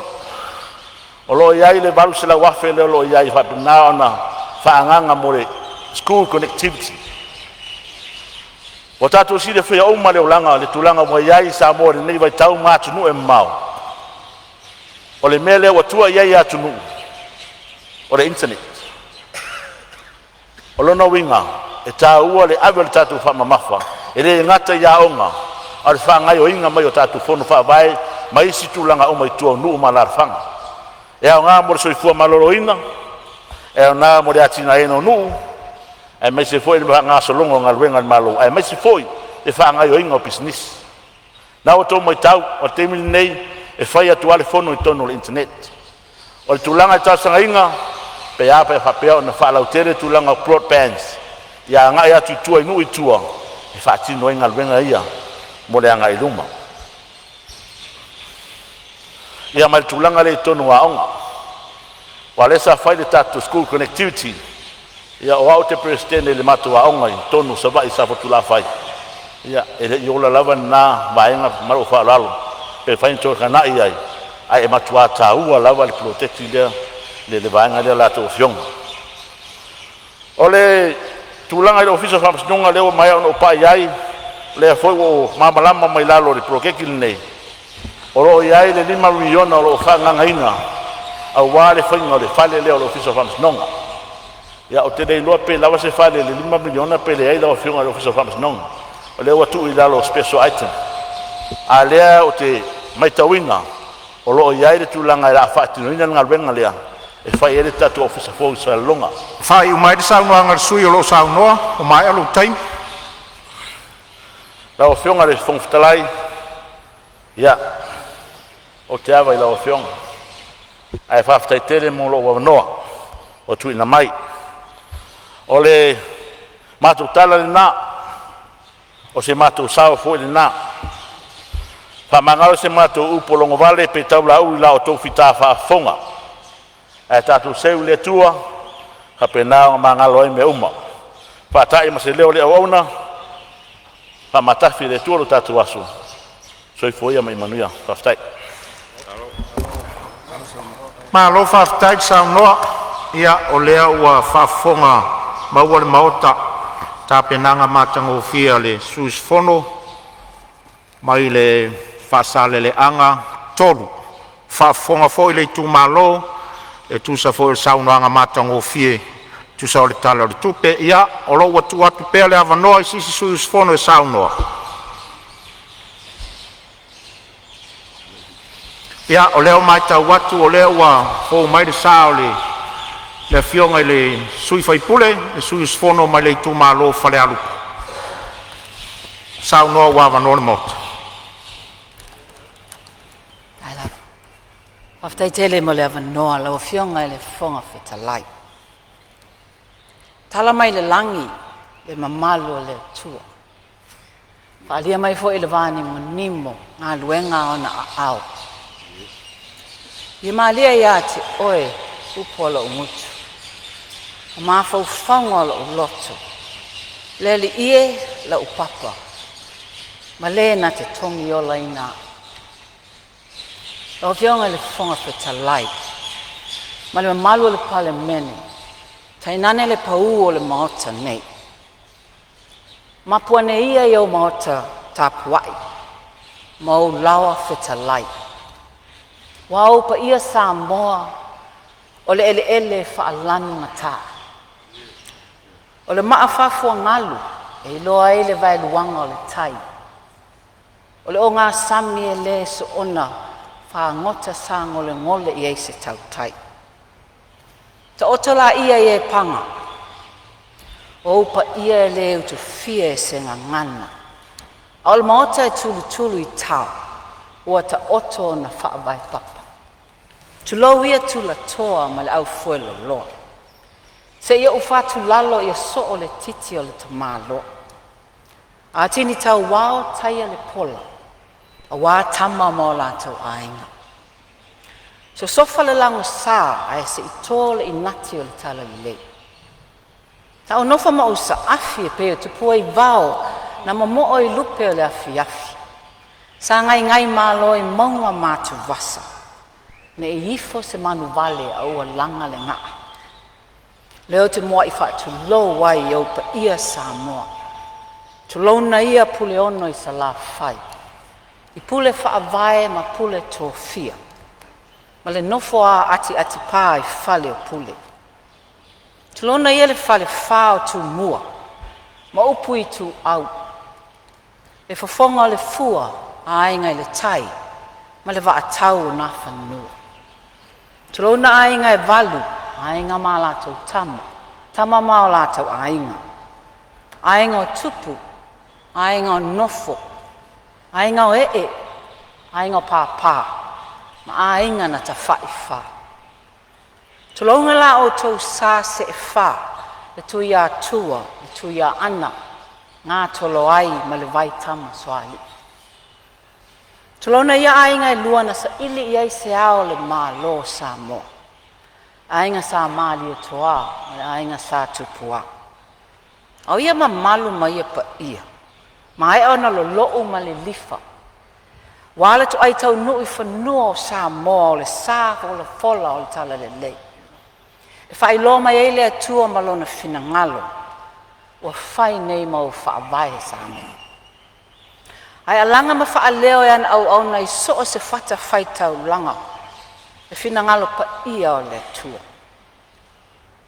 o lo iai le balu se la wafe le o lo iai whapinao na whaanganga mo le school connectivity. O tātou si le whea uma le ulanga, le tūlanga mo iai sa mo le nei vai tau mātunu e mau. O le mele o tua iai atunu. O le internet. O lona winga, e tā ua le awe le tātou whamamafa. E le ngata ia onga. A le whangai o inga mai o tātou whono whawai, mai si tūlanga o mai tua nuu ma la whanga. E au ngā mo le soifua maloro ina, e au ngā mo le atina eno nuu, ai mai se foi le nga solongo nga luenga malo ai mai se foi e fa nga yo ingo business na o to mo tau o temi nei e fai atu ale fono I tonu le internet o le tulanga ta sanga inga pe a pe fa pe na fa la utere tulanga broadband ya nga ya tu tu no I tua e fa ti no nga luenga ia mo le nga I luma ia mai tulanga le tonu wa onga wale sa fai le tatu school connectivity ia o au te presidente le matua onga I tonu sa vai sa fotula fai ia e yo la lava na vaenga maro fa lalo pe fai to kana ia ai matua ta ua lava le protect le vaenga le la to fiong ole tulanga le office of farmers le o mai no pa iai le foi o mamalama mai lalo le protect nei oro iai le 5 miliona o fa nganga au wale fai ngale fale le office of farmers nonga ia o te dei loa pe lava se fale le 5 miliona pe le ai lava fionga le office of farmers non o le watu I lalo special item a lea o te maitawina o loo iai le tūlanga I la whaatinoina ngā ruenga lea e whai ele tatu officer fōi sa longa Whai umai te saunoa ngar sui o lo saunoa o mai alu taim lao fionga le whongwhitalai ia o te awa I lao fionga ai whawhitai tere mo lo wanoa o tuina mai o le mātou tala le nā, o se mātou sao fōi le nā. Whamangalo se mātou upolongo vale pe taula au I la o tau whita whaafonga. E tātou seu le tua, ka pe nāo mangalo ai me uma. Whātai ma se leo le au auna, whamatafi le tua lo tātou asu. Soi fōia mai manuia, whaftai. Ma lo whaftai saunoa ia o lea ua whafonga maua le maota tā penanga mātango fia le suis fono mai le whasale le anga tolu whafonga fōi le tu malo e tu sa fōi le saunoanga mātango fie tu sa o le tala o le tupe ia o lo watu atu pēr le avanoa I sisi suis fono e saunoa ia o leo mai tau watu o leo ua fōu mai le sao le fionga I le sui faipule, le sui sfono mai le tu malo fale alupa. Sao noa wawa no le mota. Ai la. Waftai tele mo le avanoa la fionga le fonga fetalai. Tala mai le langi, le mamalo le tua. Palia mai fo le vani mo nimo, ngā luenga ona au. I malia ia te oe upola umutu. Ma fau whaunga o loto. Le li ie la upapa. Ma le na te tongi o laina. O fionga le fonga whetalai. Ma le malu le Palemene. Tainane le pau o le maota nei. Ma puane ia i o maota tapuai. Ma o lawa whetalai. Wa o pa ia sa moa o le ele whaalanu ngata. O le maafafua ngalu e loa e le vai luanga o le tai. O le o ngā sami e le so ona whaangota sa ngole i eise tau tai. Ta otola ia e panga. O upa ia e le utu fie se ngā ngana. A o le maota e tulu i tau. Ua ta oto na whaavai papa. Tulau ia tula toa ma le au fuelo loa. Se ia ufatu lalo ia so o le titi o le tamalo. A tini tau wao taia le pola. A wā tama mo lātou ainga. So sofa le lango sā a se i tō le inati o le tala le. Ta o nofa ma usa afi e peo te pua i vao na mo o i lupe o le afi. Sa ngai malo i maunga mātu vasa. Ne i ifo se manu vale a ua langa le ngaa. Leo te moa i whaatu lo wai au pa ia sa moa. Tu launa ia pule ono i sa la whai. I pule whaavae ma pule tō fia. Ma le nofo a ati pā i whale o pule. Tu launa ia le whale whao tu mua. Ma upu i tu au. Le whafonga le fua a ainga i le tai. Ma le waa tau na whanua. Tu launa ainga e valu. Ainga mā lātou tama. Tama mā o lātou ainga. Ainga o tupu. Ainga o nofo. Ainga o Ainga o pāpā. Ma ainga na ta wha. Tulaunga la o tau sā se e wha. Le tui a tua. Le tui a ana. Ngā tolo ai ma le vai tama soai. Tulaunga ia ainga e lua na sa ili iai se ao le mā lo sa mo. Ainga sa mali o toa, ainga sa tupua. Au ia ma malu ma ia pa ia. Ma ai ona lo loo ma le lifa. Wala tu ai tau nui whanua o sa moa o le sa o le fola o le tala le lei. E whai lo mai eile atua ma lona fina ngalo. Ua whai nei ma o whaavae sa moa. Ai alanga ma wha leo e an au nei so o se whata whai tau langa. E fina ngalo pa ia o le tua.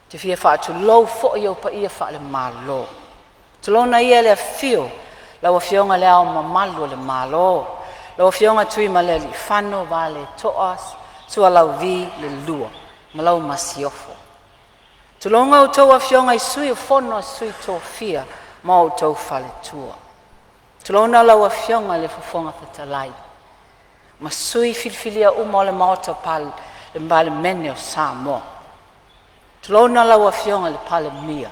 Te fia wha atu lou fo i au pa ia wha le malo. Te lona ia le fio, lau a fionga le au ma malu le malo. Lau a fionga tui ma le li whano wa le toas, sua lau vi le lua, ma lau masiofo. Te longa o tau a fionga i sui o fono a sui tō fia, ma o tau wha le tua. Te lona lau a fionga le fafonga whatalai. Ma sui filfilia uma o le maota pal le Palemene o Samoa. Tulona lau a fionga le Palemia.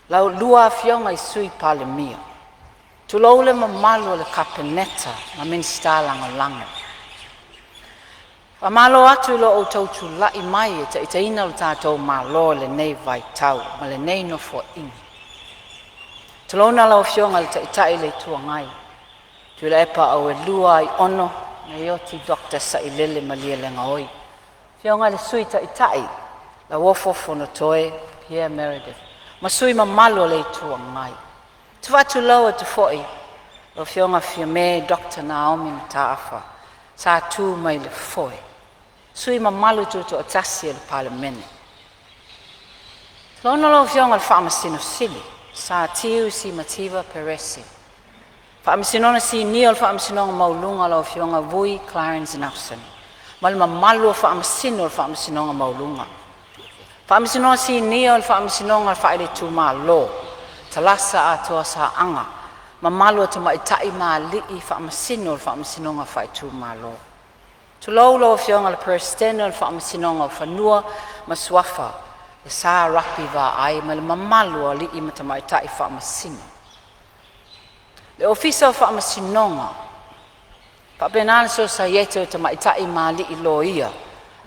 Lau lua a fionga i sui Palemia. Tulau le mamalo le kapeneta ma minstala langa. A malo atu lo o tau tu lai mai e ta ina o tātou malo le nei vai tau ma le nei no fo ingi. Tulona lau a fionga le ta itai le tua ngai. Tui la epa au e lua i ono, na ioti dokta sa i lele malia le ngaoi. Fionga le sui ta itai, la wofo Fonotaga, Pierre Meredith. Ma sui ma malo le tua ngai. Tu watu laua tu foi, lo fionga fiame Dr. Naomi Mataafa, sa tu mai le foi. Sui ma malo tu tu atasi le Palemene. Lono lo fionga le whaamasino sili, sa tiu si mativa peresi. Whaamisinona si niol whaamisinonga maulunga lau fionga vui Clarence Nelson. Malima malu whaamisino whaamisinonga maulunga. Whaamisinonga si niol whaamisinonga whaile tu ma lo. Talasa atua sa anga. Ma malu atu ma itai ma lii whaamasino whaamisinonga whai tu ma lo. Tu lau lau fionga le peristeno whaamisinonga whanua ma swafa. Le sa rapi wa ai malima malu lii mata ma itai whaamasino. Le ofisa o whaamasinonga, papenana so sa yeto te maitai mali i lo ia,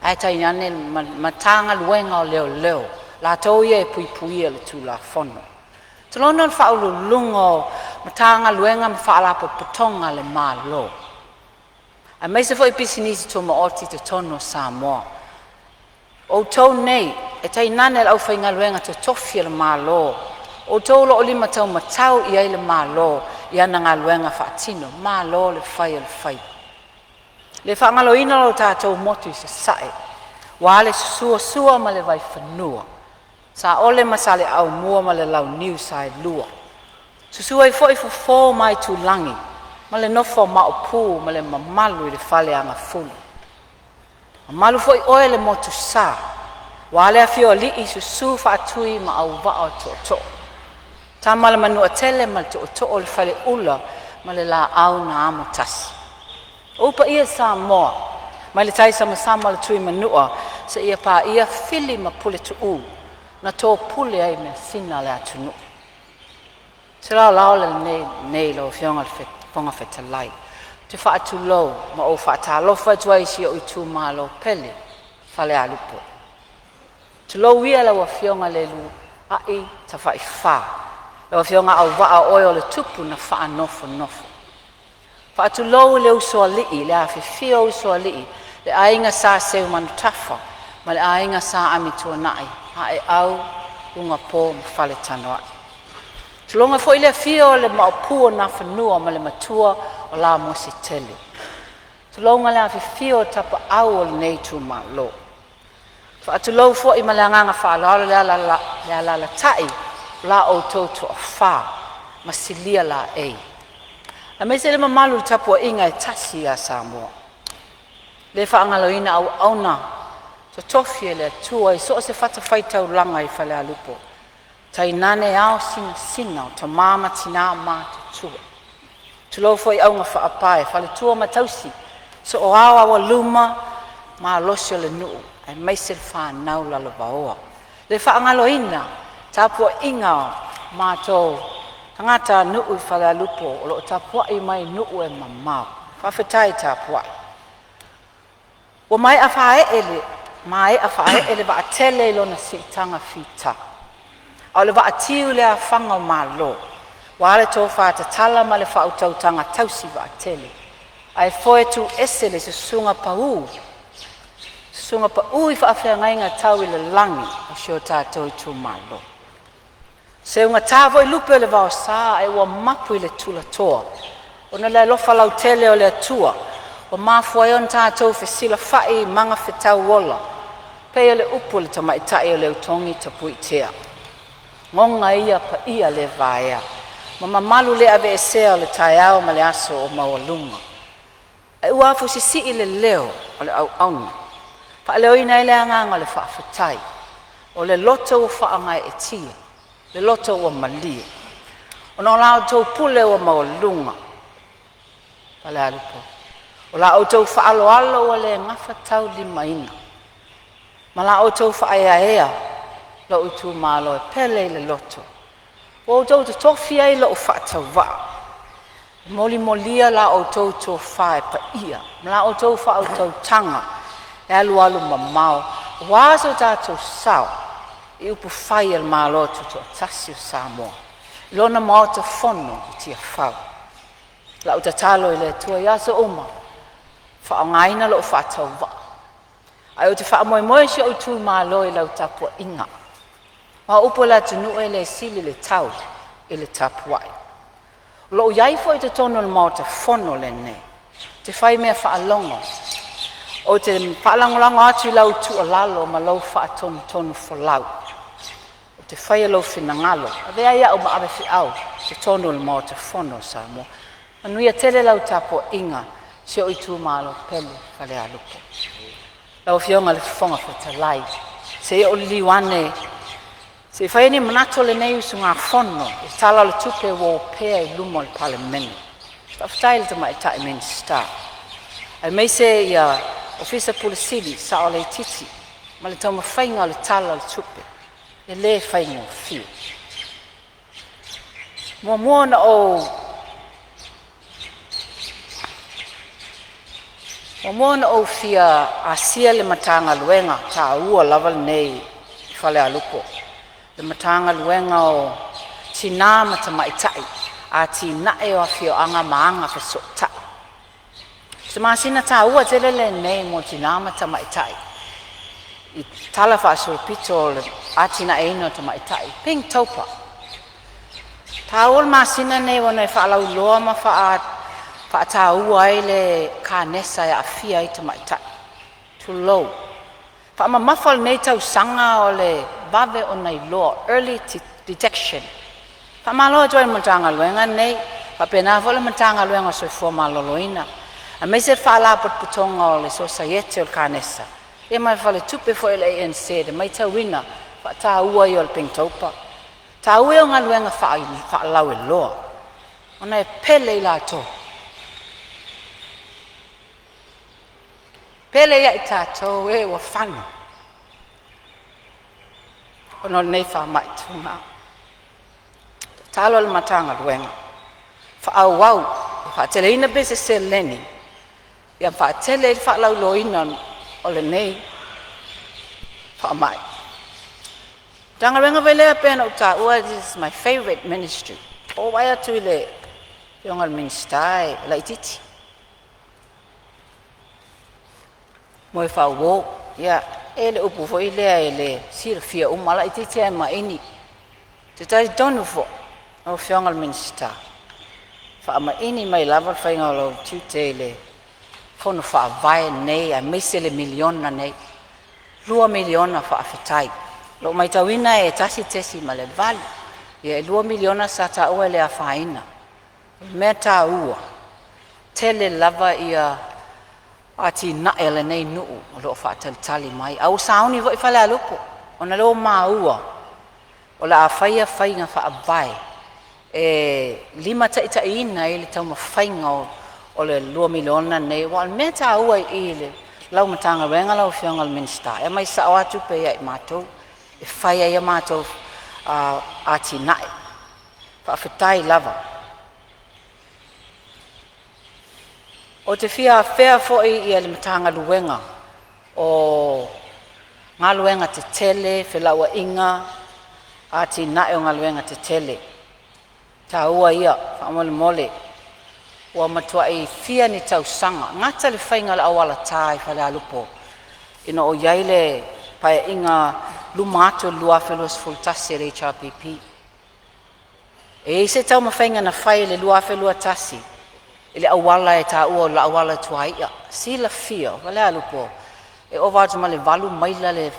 ai tai nane matanga luenga o leo, la tau ia e pui le tu la fono. Talono le whaululungo, matanga luenga ma whaalapo patonga le malo. A mai se foi pisinisi tō maoti te tono Samoa. O tau nei, e tai nane lau whainga luenga te tofia le malo. O tau lo lima tau matau i ai le malo, i ana ngā luenga whaatino, malo le whai le whai. Le whaangalo ina lo tātou motu i se sae, wale sua ma le vai whanua. Sa ole masale au mua ma le lau niu sae lua. Susua i foi fo mai tu langi, ma le nofo maupu ma le mamalu i le whale anga fulu. Malu foi oe le motu sa, wale a fio li i susu whaatui ma au vao to. Ta mala manua tele ma to o le whale ula ma le la au na amo tasi. Upa ia Samoa, ma le taisa ma sama le tui manua, sa ia pa ia fili ma pule tu na tō pule ai me sina le atunu. Se lao le nei lo fionga le whonga whetalai. Te whaatu lou, ma o whaatalofa tuai si o i tū malo pele, whale alupo. Tu lou ia la wa fionga le lu, ai ta whai wha. Le wa fionga au waa oe le tupu na wha nofo. Whaatu lou le usua lii, le a whiwhia usua lii, le ainga sa seu manu tafa, ma le ainga sa amitua nai, ha e au unga pō ma whale tanoa. Tulonga fo ile fio le maupua na whanua ma le matua o la mosi tele. Tulonga le a fio tapa au o le nei tu ma lo. Whaatulou fo i ma le anganga whaalala le ala tai la o tōtu a wha ma silia la ei. A me se le mamalu tapua inga e tasi a Samoa. Le whaangaloina au auna to tofie le tua i so se whata whaitau langa i whale alupo. Tai nane ao sina o ta mama tina ma te tua. Tulou foi aunga whaapae, whale tua ma tausi. So o awa wa luma ma losio le nuu, ai meise le whanau la lo vaoa. Le whaangaloina tapua inga o ma tō tangata nuu i whale alupo o lo tapua i mai nuu e mamau. Whawhetai tapua. O mai a whae ele wa atele lo na sitanga fita. O le wa atiu le a whanga o malo. Wale tō whata tala ma le whautautanga tausi wa atele. Ai foe tu ese le se sunga pau. Sunga pau i whaafea ngai ngā tau i le langi o sio tātou i tū malo. Se unga tāvo i lupe le wao sā e ua mapu i le tula toa. O na le lofa lau tele o le atua. O mafua e on tātou whesila whai manga whetau wola. Pea le upu le tamaitai o le utongi tapu i tea. Ngonga ia pa ia le vaea. Ma mamalu le ave esea o le taiao ma le aso o mawalunga. E uafu si i le leo o le au auna. Pa leo ina i le anganga o le whaafutai. O le loto o whaangai e tia. Le loto o malia. O na lao tau pule o mawalunga. Pa le alupo. O la o tau whaaloalo o le ngafa tau limaina. Ma la o tau whaeaea lo utu malo e pele le loto. O tau te tofia i lo o whaatau waa. Moli molia la o tau tō whae pa ia. Ma la o tau whaau tau tanga e alu mamau. Waso tātou sao i upu whai al malo tu tō tasi o Samoa. Ilona mao te fono i tia whau. La o te talo i le tua i aso oma. Whaangaina lo o whaatau waa. Ai o te whaamoe si o tū malo i lau tapua inga. Ma upo la tunu e le sili le tau i le tapuai. Lo iai fo i te tono le mao te fono le ne. Te whai mea whaalongo. O te whaalangolango atu i lau tu o lalo ma lau whaatonu tonu fo lau. O te whai lau whinangalo. A vea ia o ma awe fi au te tono le mao te fono Samoa. Manuia tele lau tapua inga si o i tū malo pele whale alupo. Lau fionga le whonga whetalai. Se o liwane. Se whai ni manato le nei usu ngā whono. E tala le tupe wo pēa i lumo le Palemene. Whawhitai le tama e tae meni star. Ai mei se ia ofisa pulisili sa o le titi. Ma le tama whainga le tala le tupe. E le whainga o fio. Mua na o O mōna o fia a sia le matanga luenga ta ua lava nei i whale alupo. Le matanga luenga o sina ma tamaitai a tina e o fio anga maanga fa sota se masina ta ua telele nei mo tina ma tamaitai I tala fa so pitol a tina e no tamaitai ping topa taul masina nei wona fa lau loa ma fa ta ua ile kanesa ya afia I tamaitai too low fa ma mafal nei tau sanga ole bave on nei law early detection fa malo join matanga luenga nei fa pena vola matanga luenga so fo malo loina a meser fa la putonga ole society ol kanesa e mai fale tupe fo ele ANC de mai ta wina fa ta ua yol pingtopa ta ua nga luenga fa law e law ona e pele la to pele ya itato e wa fanu ono nei fa mai tuna talo le matanga luenga fa au wau fa tele ina bese seleni ya fa tele fa lau loina ole nei fa mai tanga luenga vele pena uta this is my favorite ministry o waya tu le yongal ministai la ititi mo fa wo ya ele upu fo ele sirfia umala ititi ma ini te tai donu fo o fiongal minsta fa ma ini mai lava fa ngalo tutele fono fa vai nei a mesele miliona nei 2 miliona fa afitai lo mai tawina e tasi male vale ye 2 miliona sa ta o ele afaina meta ua tele lava ia ati na ele nei nu lo fa tali mai au sauni vo fa la lupo ona lo maua ola faia fainga fa vai lima ta ina ele tau mafainga o le 2 miliona nei wal meta ua ile lau matanga wenga lau fiongal minsta e mai sa atu pe ia mato e faia ia mato ati na fa fitai lava o te fia fair fo ia le matanga luenga o ngaluenga te tele felawa inga ati na e ngaluenga te tele ta ua ia fa mole wa matua I fia ni tau sanga ngata le fainga la awala tai fa la lupo ino o yaile pa inga lumato lua felos fultasi le HRPP e se tau mafainga na fai le lua felua tasi ile awala e ta ua la awala tuaia si la fia fa la lupo e ovaja male valu maila le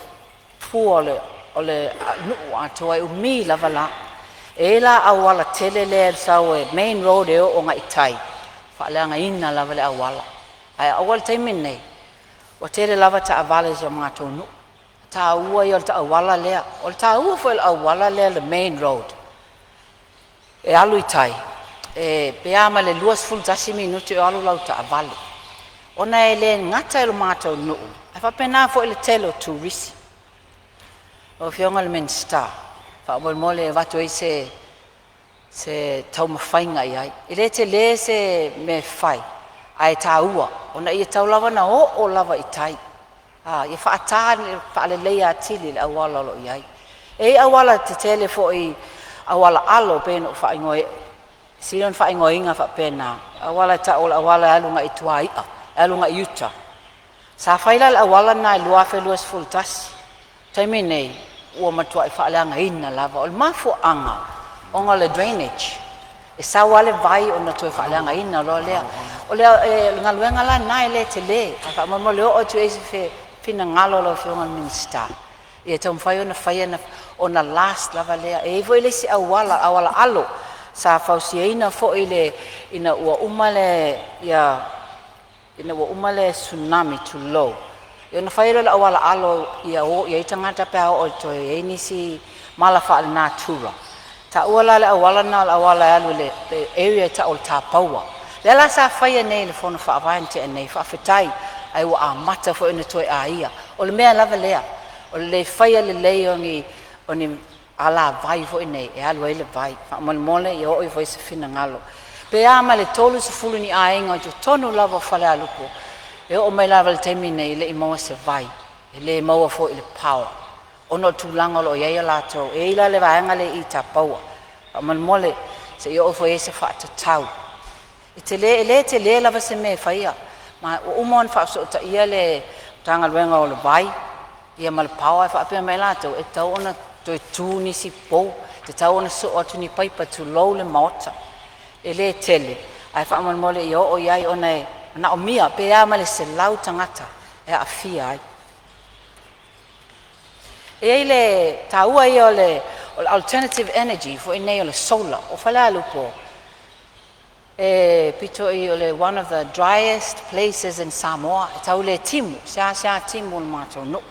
fuole ole nu atoa umi la vala ela awala tele le sawe main road e o nga itai fa la nga ina la vala awala ai awal time nei o tele lava ta avale jo nga tonu ta ua yo ta awala le o ta ua fo awala le main road e alu itai e pe ama le luas full tasi minuti alu lau ta avale ona ele ngata ele mato no fa pena fo ele telo tourist o fiongal minsta fa mole vato se tau mafainga ai ile te le se me fai ai taua ona ia tau lava na o lava itai ia fa ata fa le leia tili awala lo ai e awala te tele fo I awala alo peno fa ngoi silon fa ngoi nga fa pena awala ta ola awala alunga ituai alunga yuta sa faila awala na lua felos full tas time nei o matua fa la ngaina lava o mafu anga onga le drainage e sa wale vai ona to fa la ngaina lo le o le ngaluenga la na ele tele fa mo le o tu ese fe fina ngalo lo fe onga minsta e tom fa ona fa ona last lava le e vo ile si awala alo sa fausiina fo ile ina ua umale ya ina ua umale tsunami too low Yon faila la awala alo ia o ia tangata pa o to ia ni si malafa al natura. Ta wala la awala na awala alu le area ta o ta paua. Le la sa faia nei le fona fa avante nei fa fetai ai wa amata fo ina to ia. O le mea lava lea. O le faia le leongi oni ala vai fo nei e alu ele vai. Fa mole ia o foi se fina ngalo. Pe ama le tolu se fulu ni ainga jo tonu lava fale alupo. E o mai lava le taimi nei le imoa se vai. E le imoa fo ile power. Ono tulanga lo ia lato. E ila le vaenga le ita paua. Amal mole se yo fo ese fa tau. Te le lava se me faia. Ma umon fa so ta ia le tanga luenga o le vai. Ia mal pawa fa pe me lato e tau ona to tu ni si po. Te tau ona so atu ni paipa tu lo le mota. Le tele. Ai fa amal mole yo o iai ona na o mia pe a male se lau tangata. E a fia ai. E le taua ia le alternative energy for inei o le solar. O fala lupo. Pito i ole one of the driest places in Samoa. E tau le timu, sia timu le mātou no.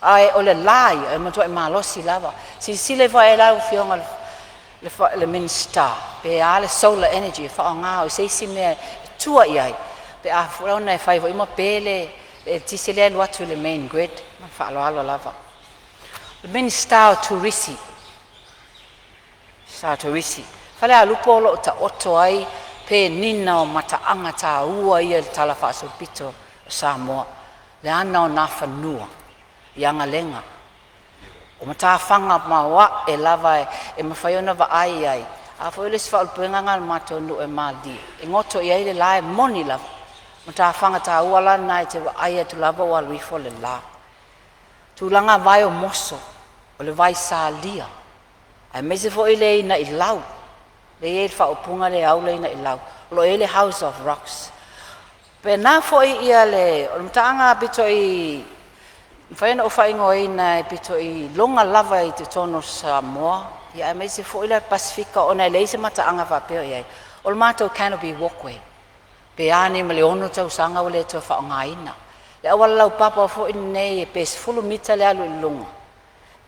Ai ole lai, e matua i malosi lava. Si le vai e lau fionga le minister. Pe a le solar energy, fa o ngā o seisi mea tua i ai. Pe a furauna e whaivo ima pele, e tisi le luatu le main grid. Ma fa alo lava. Le minister o Turisi. Sa Turisi. Fale a lupo lo ta oto ai, pe nina o mataanga tā ua ia le tala whaaso pito o Samoa. Le ana o nā whanua, i anga lenga. O mata whanga mawa e lava e mawhaiona wa ai. A whaile si whaul puenganga le mato nu e mali. E ngoto i aile la e moni lava. Mata whanga tā ua la nai te wa ai tu lava wa luifo le la. Tu langa vai o moso, o le vai sa lia. Ai mese fo ile ina i lau. Le e whaupunga le au leina i lau. Lo e le House of Rocks. Pe nā foi ia le, o le mtaanga pito i, whaena o whaingo ina i pito i longa lava i te tono Samoa. Ia e meise foi le Pasifika o nei leise mataanga whapeo iai. O le mātou canopy walkway. Pe ane ma le ono tau sanga o le tau whaonga ina. Le awala lau papa o foi nei e pes fulu mita le alu i longa.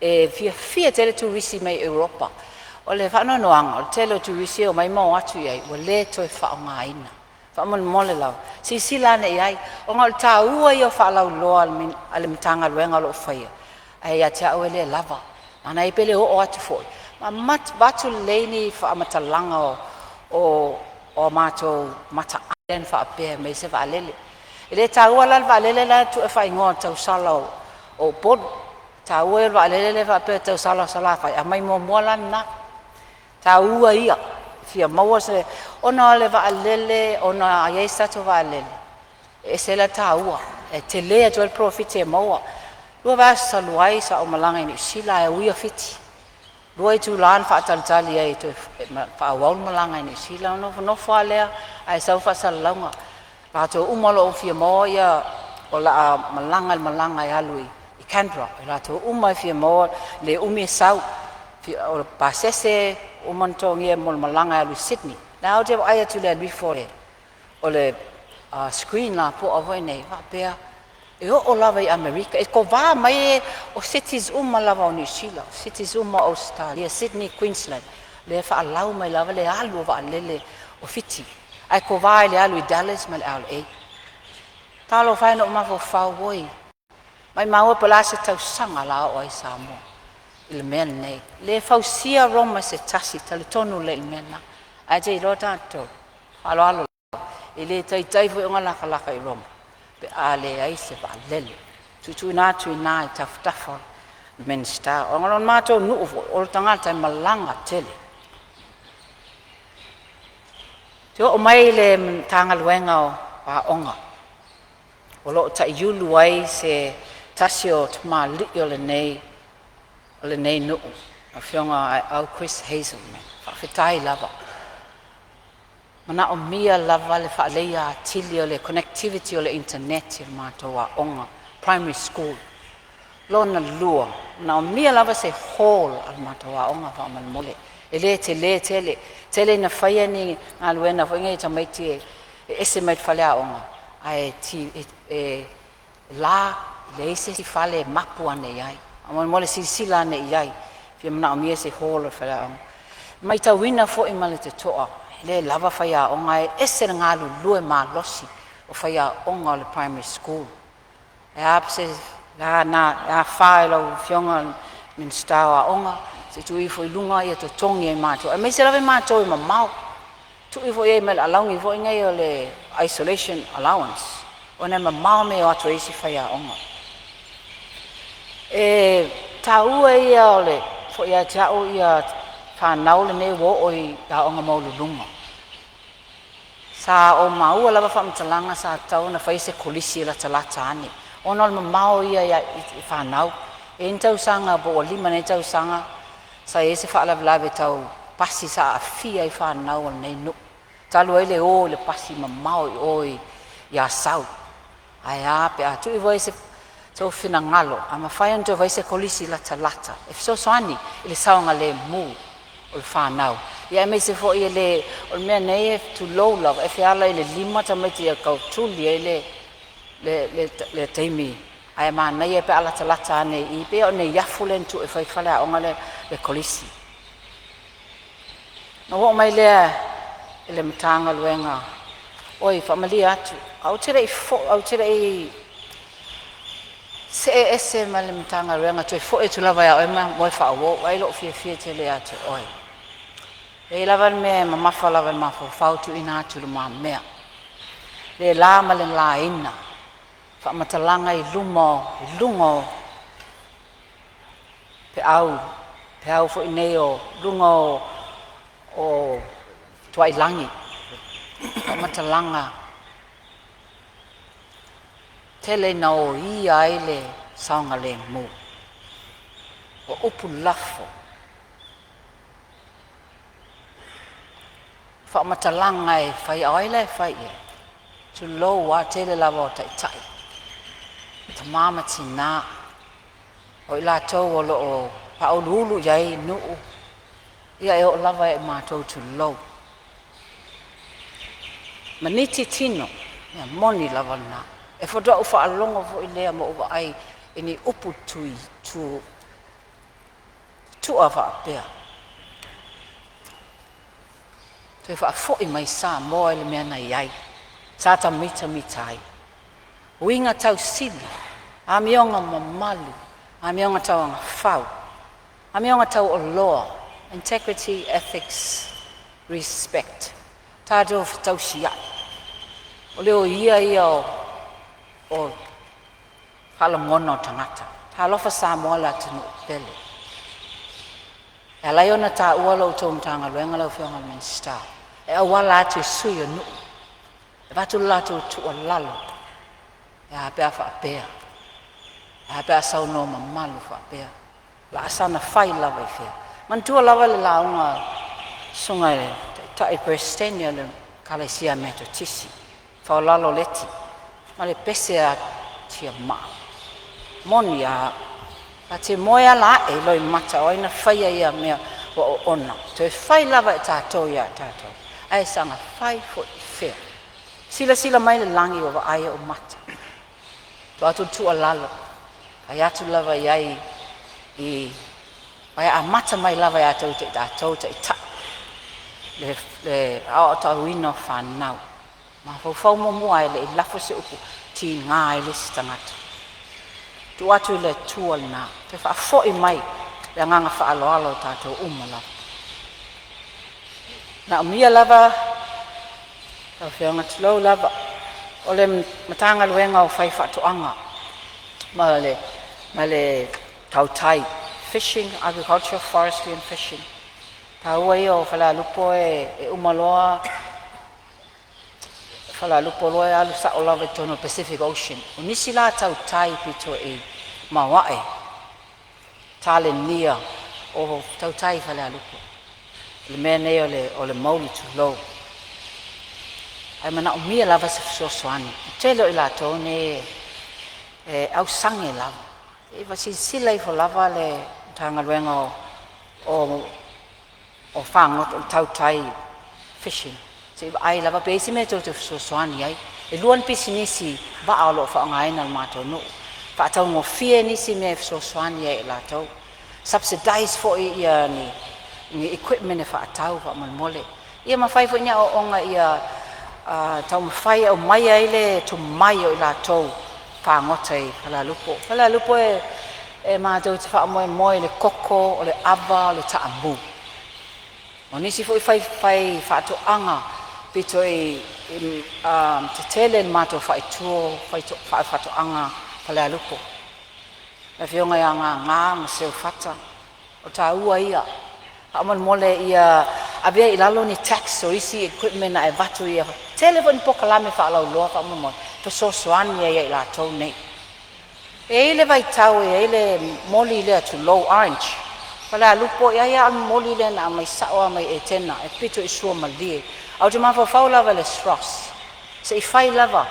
E fia tele turisi mai Europa. O le whanonoanga, o le tele turisi o mai mau atu iai, o le toi whaonga ina. Whaamon mole lau. Si silane iai, o ngā le tā ua i o whaalau loa ale mitanga luenga lo whaia. Ai a tia ue le lava. Ana i pele o atu foi. Ma batu leini whaamata langa o mātou mata alen whaapea me se whaalele. I le tā ua lal whaalele la tu e whaingoa tau sala o bod. Tā ua e whaalele le whaapea tau sala whai. A mai mua lan na. Tā ua ia. Fia maua se, ona le waalele, ona aiei sato waalele. E se la tā ua. E te lea tuel profite e maua. Lua vasa luai sa o malanga ini sila e uia fiti. Lua i tu lan whaatalitali e tu whaawaul malanga ini sila. No whalea, ai sau whasalaunga. Lato umalo o fia maua ia o la malanga e alui i Canberra. Lato umai fia maua le umi sau. O pasese umantongia mo malanga alu Sydney. Na o te ai tu le before o le screen la po avoe nei va pea e o lava i America. E ko va mai o cities lava o New Zealand, cities Australia, Sydney, Queensland. Le fa lau mai lava le alu va lele o fiti. Ai ko va le alu i Dallas mal LA. Talo fa no ma fo fa woi. Mai mau pala se tau sanga la o ai Samoa. Il men nei le fausia Roma se tasi tale tonu le mena a je ro tanto alo ele tai fu nga la i Roma pe ale ai se va lele tu na taf men sta o ngon mato nu o tanga tai malanga tele to o mai le tanga luenga o pa onga o lo tai yulu ai se tasio tma li le nei le nei no a fionga au Chris Hazel me fa fitai lava mana o mia lava le fa leia tili o le connectivity o le internet il mato wa onga primary school lona lua na o mia lava se hall al mato wa onga fa man mole ele tele na faia ni aluena fo ngai tamaiti estimate fa le onga ai ti la le se fale mapu ane ai amon mole sila ne iai fi mana o mia se hall fa la mai ta wina fo i male te toa le lava fa ya o ngai ese ngalu lue ma losi o fa ya o le primary school e apse na fa lo fionga min stawa onga se tu i fo i lunga ia to tongi e mato e me se lave mato i mau tu i fo e mel along i fo ngai o le isolation allowance ona mau me o to isi fa ya onga e taua ia ole fo ia tau ia whanau le ne wo oi da o nga maululunga. Sa o maua lava whamatalanga sa tau na whaise kolisi la talata ane. Ona le mamao ia i whanau. E in tau sanga bo o lima ne tau sanga sa e se whaalawalawe tau pasi sa a fia i whanau al nei nu. Talu ele o le pasi mamao i oi i a sau. Ai a pe a tu i voi se tau whina ngalo. A ma whai anto vai se kolisi la talata. E fiso soani i le saunga le mu o le whanau. Ia e meise fo i le o le mea nei e tu low love. E whiala i le lima tamaiti a kau tuli e le teimi. Ai ma nei e pe ala talata ane i pe o ne iafu le ntu e whai whale a onga le kolisi. Na wo mai lea i le matanga luenga. Oi, whamali atu. Au tira i se e se ma le matanga luenga tu e fo e tu lava ya o ma moi whaawo. Wai lo fia te le atu. Oi. E lava me ma mafa lava ma fo fautu ina atu le ma mea. Le la ma le la ina. Whamatalanga i lungo. Pe au fo inei o lungo o tuai langi. Whamatalanga. Tele na o ia ele saunga le mu. O upu lafo. Whamatalanga e whai aile e whai e. Tu lo wa tele lava o tai. Ta mama tina. O ila tau o lo o Aso Lulu iai nuu. Ia e o lava e mātou tu lo. Maniti tino. Ia moni lava na. E whatua uwha alongo fo i lea mo uwa ai. E ni upu tui tua wha apea. Te wha fo i mai sa moa ele mea na iai. Sa ta mitai. Uinga tau sili. A mionga mamalu. A mionga tau anga whau. A mionga tau o loa. Integrity, ethics, respect. Tātou tau siai. O leo ia o whalangono tangata. Tā lofa sa moa la tunu pele. E lai ona tā ua lau tō mtanga luenga lau whionga men star. E awala atu sui o nuu. E watu latu tu o lalo. E a pea whaapea. E a pea sau no mamalu whaapea. La asana whai lawa i whia. Mantua lawa le launga sunga e tai prestenia le kalesia meto tisi. Whao lalo leti. Ma le pese a tia maa. Moni a te moea la e loi mata o ina whaia ia mea o ona. Te whai lava e tātou ia tātou. Ai sanga whai fo i whia. Sila mai le langi o aia o mata. Tu atu tu a lalo. Ai atu lava iai i ai a mata mai lava ia tau te te ta. Le au tau wino whanau. Ma fau mua e le i lafo se upu ti ngā e le stangata. Tu atu le tua na. Te wha fo i mai le nganga wha alo tātou umala. Na umia lava tau whianga tulau lava. O le matanga luenga o whai whatuanga. Ma le tautai. Fishing, agriculture, forestry and fishing. Taua ia o whala lupo e umaloa. Whala lupo loa e alu sa o lava tono Pacific Ocean. O nisi la tautai pito e mawae. Tale nia o tautai whala lupo. Le mea nei o le mauli tu low. Ai mana o mia lava se fisosoani. Telo i la tone au sange lava. E wasi sila i fo lava le tanga luenga o whangot o tautai fishing. Se ai lava peisi me tau te fisosoani ai. E luan pisi nisi ba alo o whaangaina al mātou no. Whaatau ngō fie nisi me fisosoani ai la tau. Subsidize fo i ia ni equipment e whaatau whaamalmole. Ia mawhai fo ina o onga ia tau mawhai au mai ai le tu mai o i la tau. Whaangotai whala lupo. Whala lupo e mātou te whaamoe le koko, o le ava, o le taamu. O nisi fo i whai whaatoanga pito te tele le mātou whaituo, whaatoanga whala lupo. Le whionga ia ngā ma seu whata. O tā ua ia. Amal mole ia avea I lalo ni tax o isi equipment na e vatu ia. Telefon po kalame fa lau loa fa mo to so swani ia I latou nei. E ile vai tau e ile moli le to low orange. Pala lupo ia al moli le na mai sao mai e tena e pito I sua malie. Au te mafa faula vale stros. Se I fai lava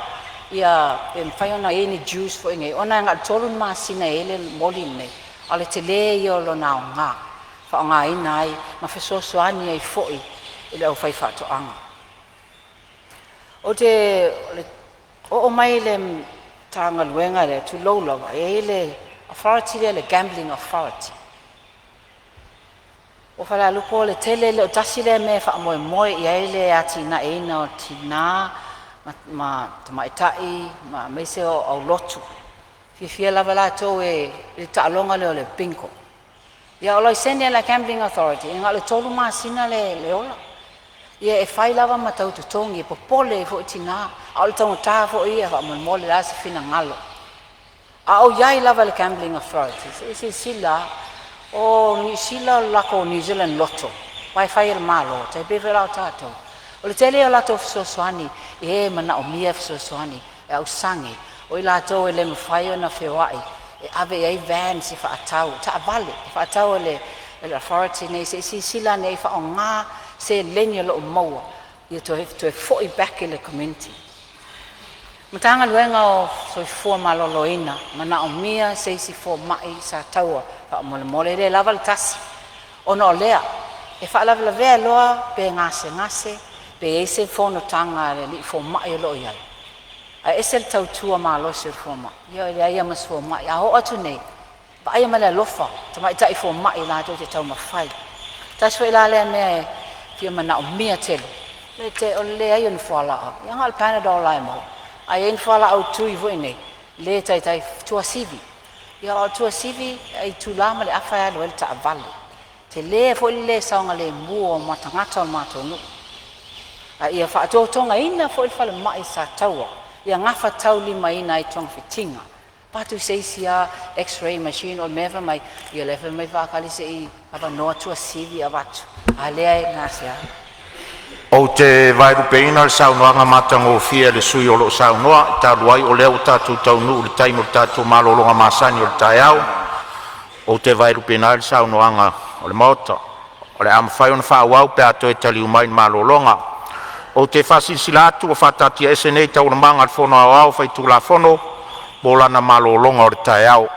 ia e fai ona e ni juice fo inge ona nga tolu masina ele moli nei. Ale te le ia lo na nga. Fa nga ina ai ma fe so swani ai foi ile au fai fato anga. O te o mai le tanga luenga le tu low lava e le authority le gambling authority. O fala lupo le tele le o tasi le me fa moe moe ia ele ati na e na o tina ma tamaitai ma meise o au lotu. Fia lava la to e ta alonga le o le pinko. Ia o sende la gambling authority inga le tolu masina le ola. Ia e fai lava ma tau tutongi po pole fo tina au tau ta fo ia fa mo mole la se fina ngalo. Au yai lava le gambling authority. Isi sila o ni sila lako New Zealand lotto. Pai fai el malo te be vela tato. O le tele o lato so swani e mana o mia so swani e au sangi. O lato ele me fai na fewai. E ave ai van si fa atau ta vale fa atau le authority nei se sila nei fa nga se lenye lo mo ia to foi back in the community. Matanga luenga o so fo maloloina mana o mia se si fo mai sa taua fa mole le lava tas ona lea e fa lava ve loa pe ngase pe ese Fonotaga le li fo mai lo ia a ese tau tua malo se fo ma ia mas fo mai a ho atu nei ba ia mala lofa tama ta fo mai la to te tau ma fai tas fe la le me fia mana o mia telo le te o le ai on fala ia ngal panadol lai mo ai en fala au tui vo nei le tai tua sivi ia o tua sivi ai tu lama le afa lo ta vale te le fo le saunga le muo ma tangata ma tonu a ia fa to tonga ina fo fala mai sa taua ia ngafa tau lima ina I tong fitinga patu seisia x-ray machine o meva mai ia level mai va kali se I ava no tua sivi avatu ale ai ngasia O te vai rupeina le saunoanga matango fia le sui o lo saunoa ta luai o leo tatu taunu le taimo tatu malolonga masani o le taiao o te vai rupeina le saunoanga o le mota o le amawhai o na whaawau pe ato e tali umai malolonga o te whasinsilatu o whatatia ese nei tau na manga le fono au fai tu la fono bolana malolonga o le taiao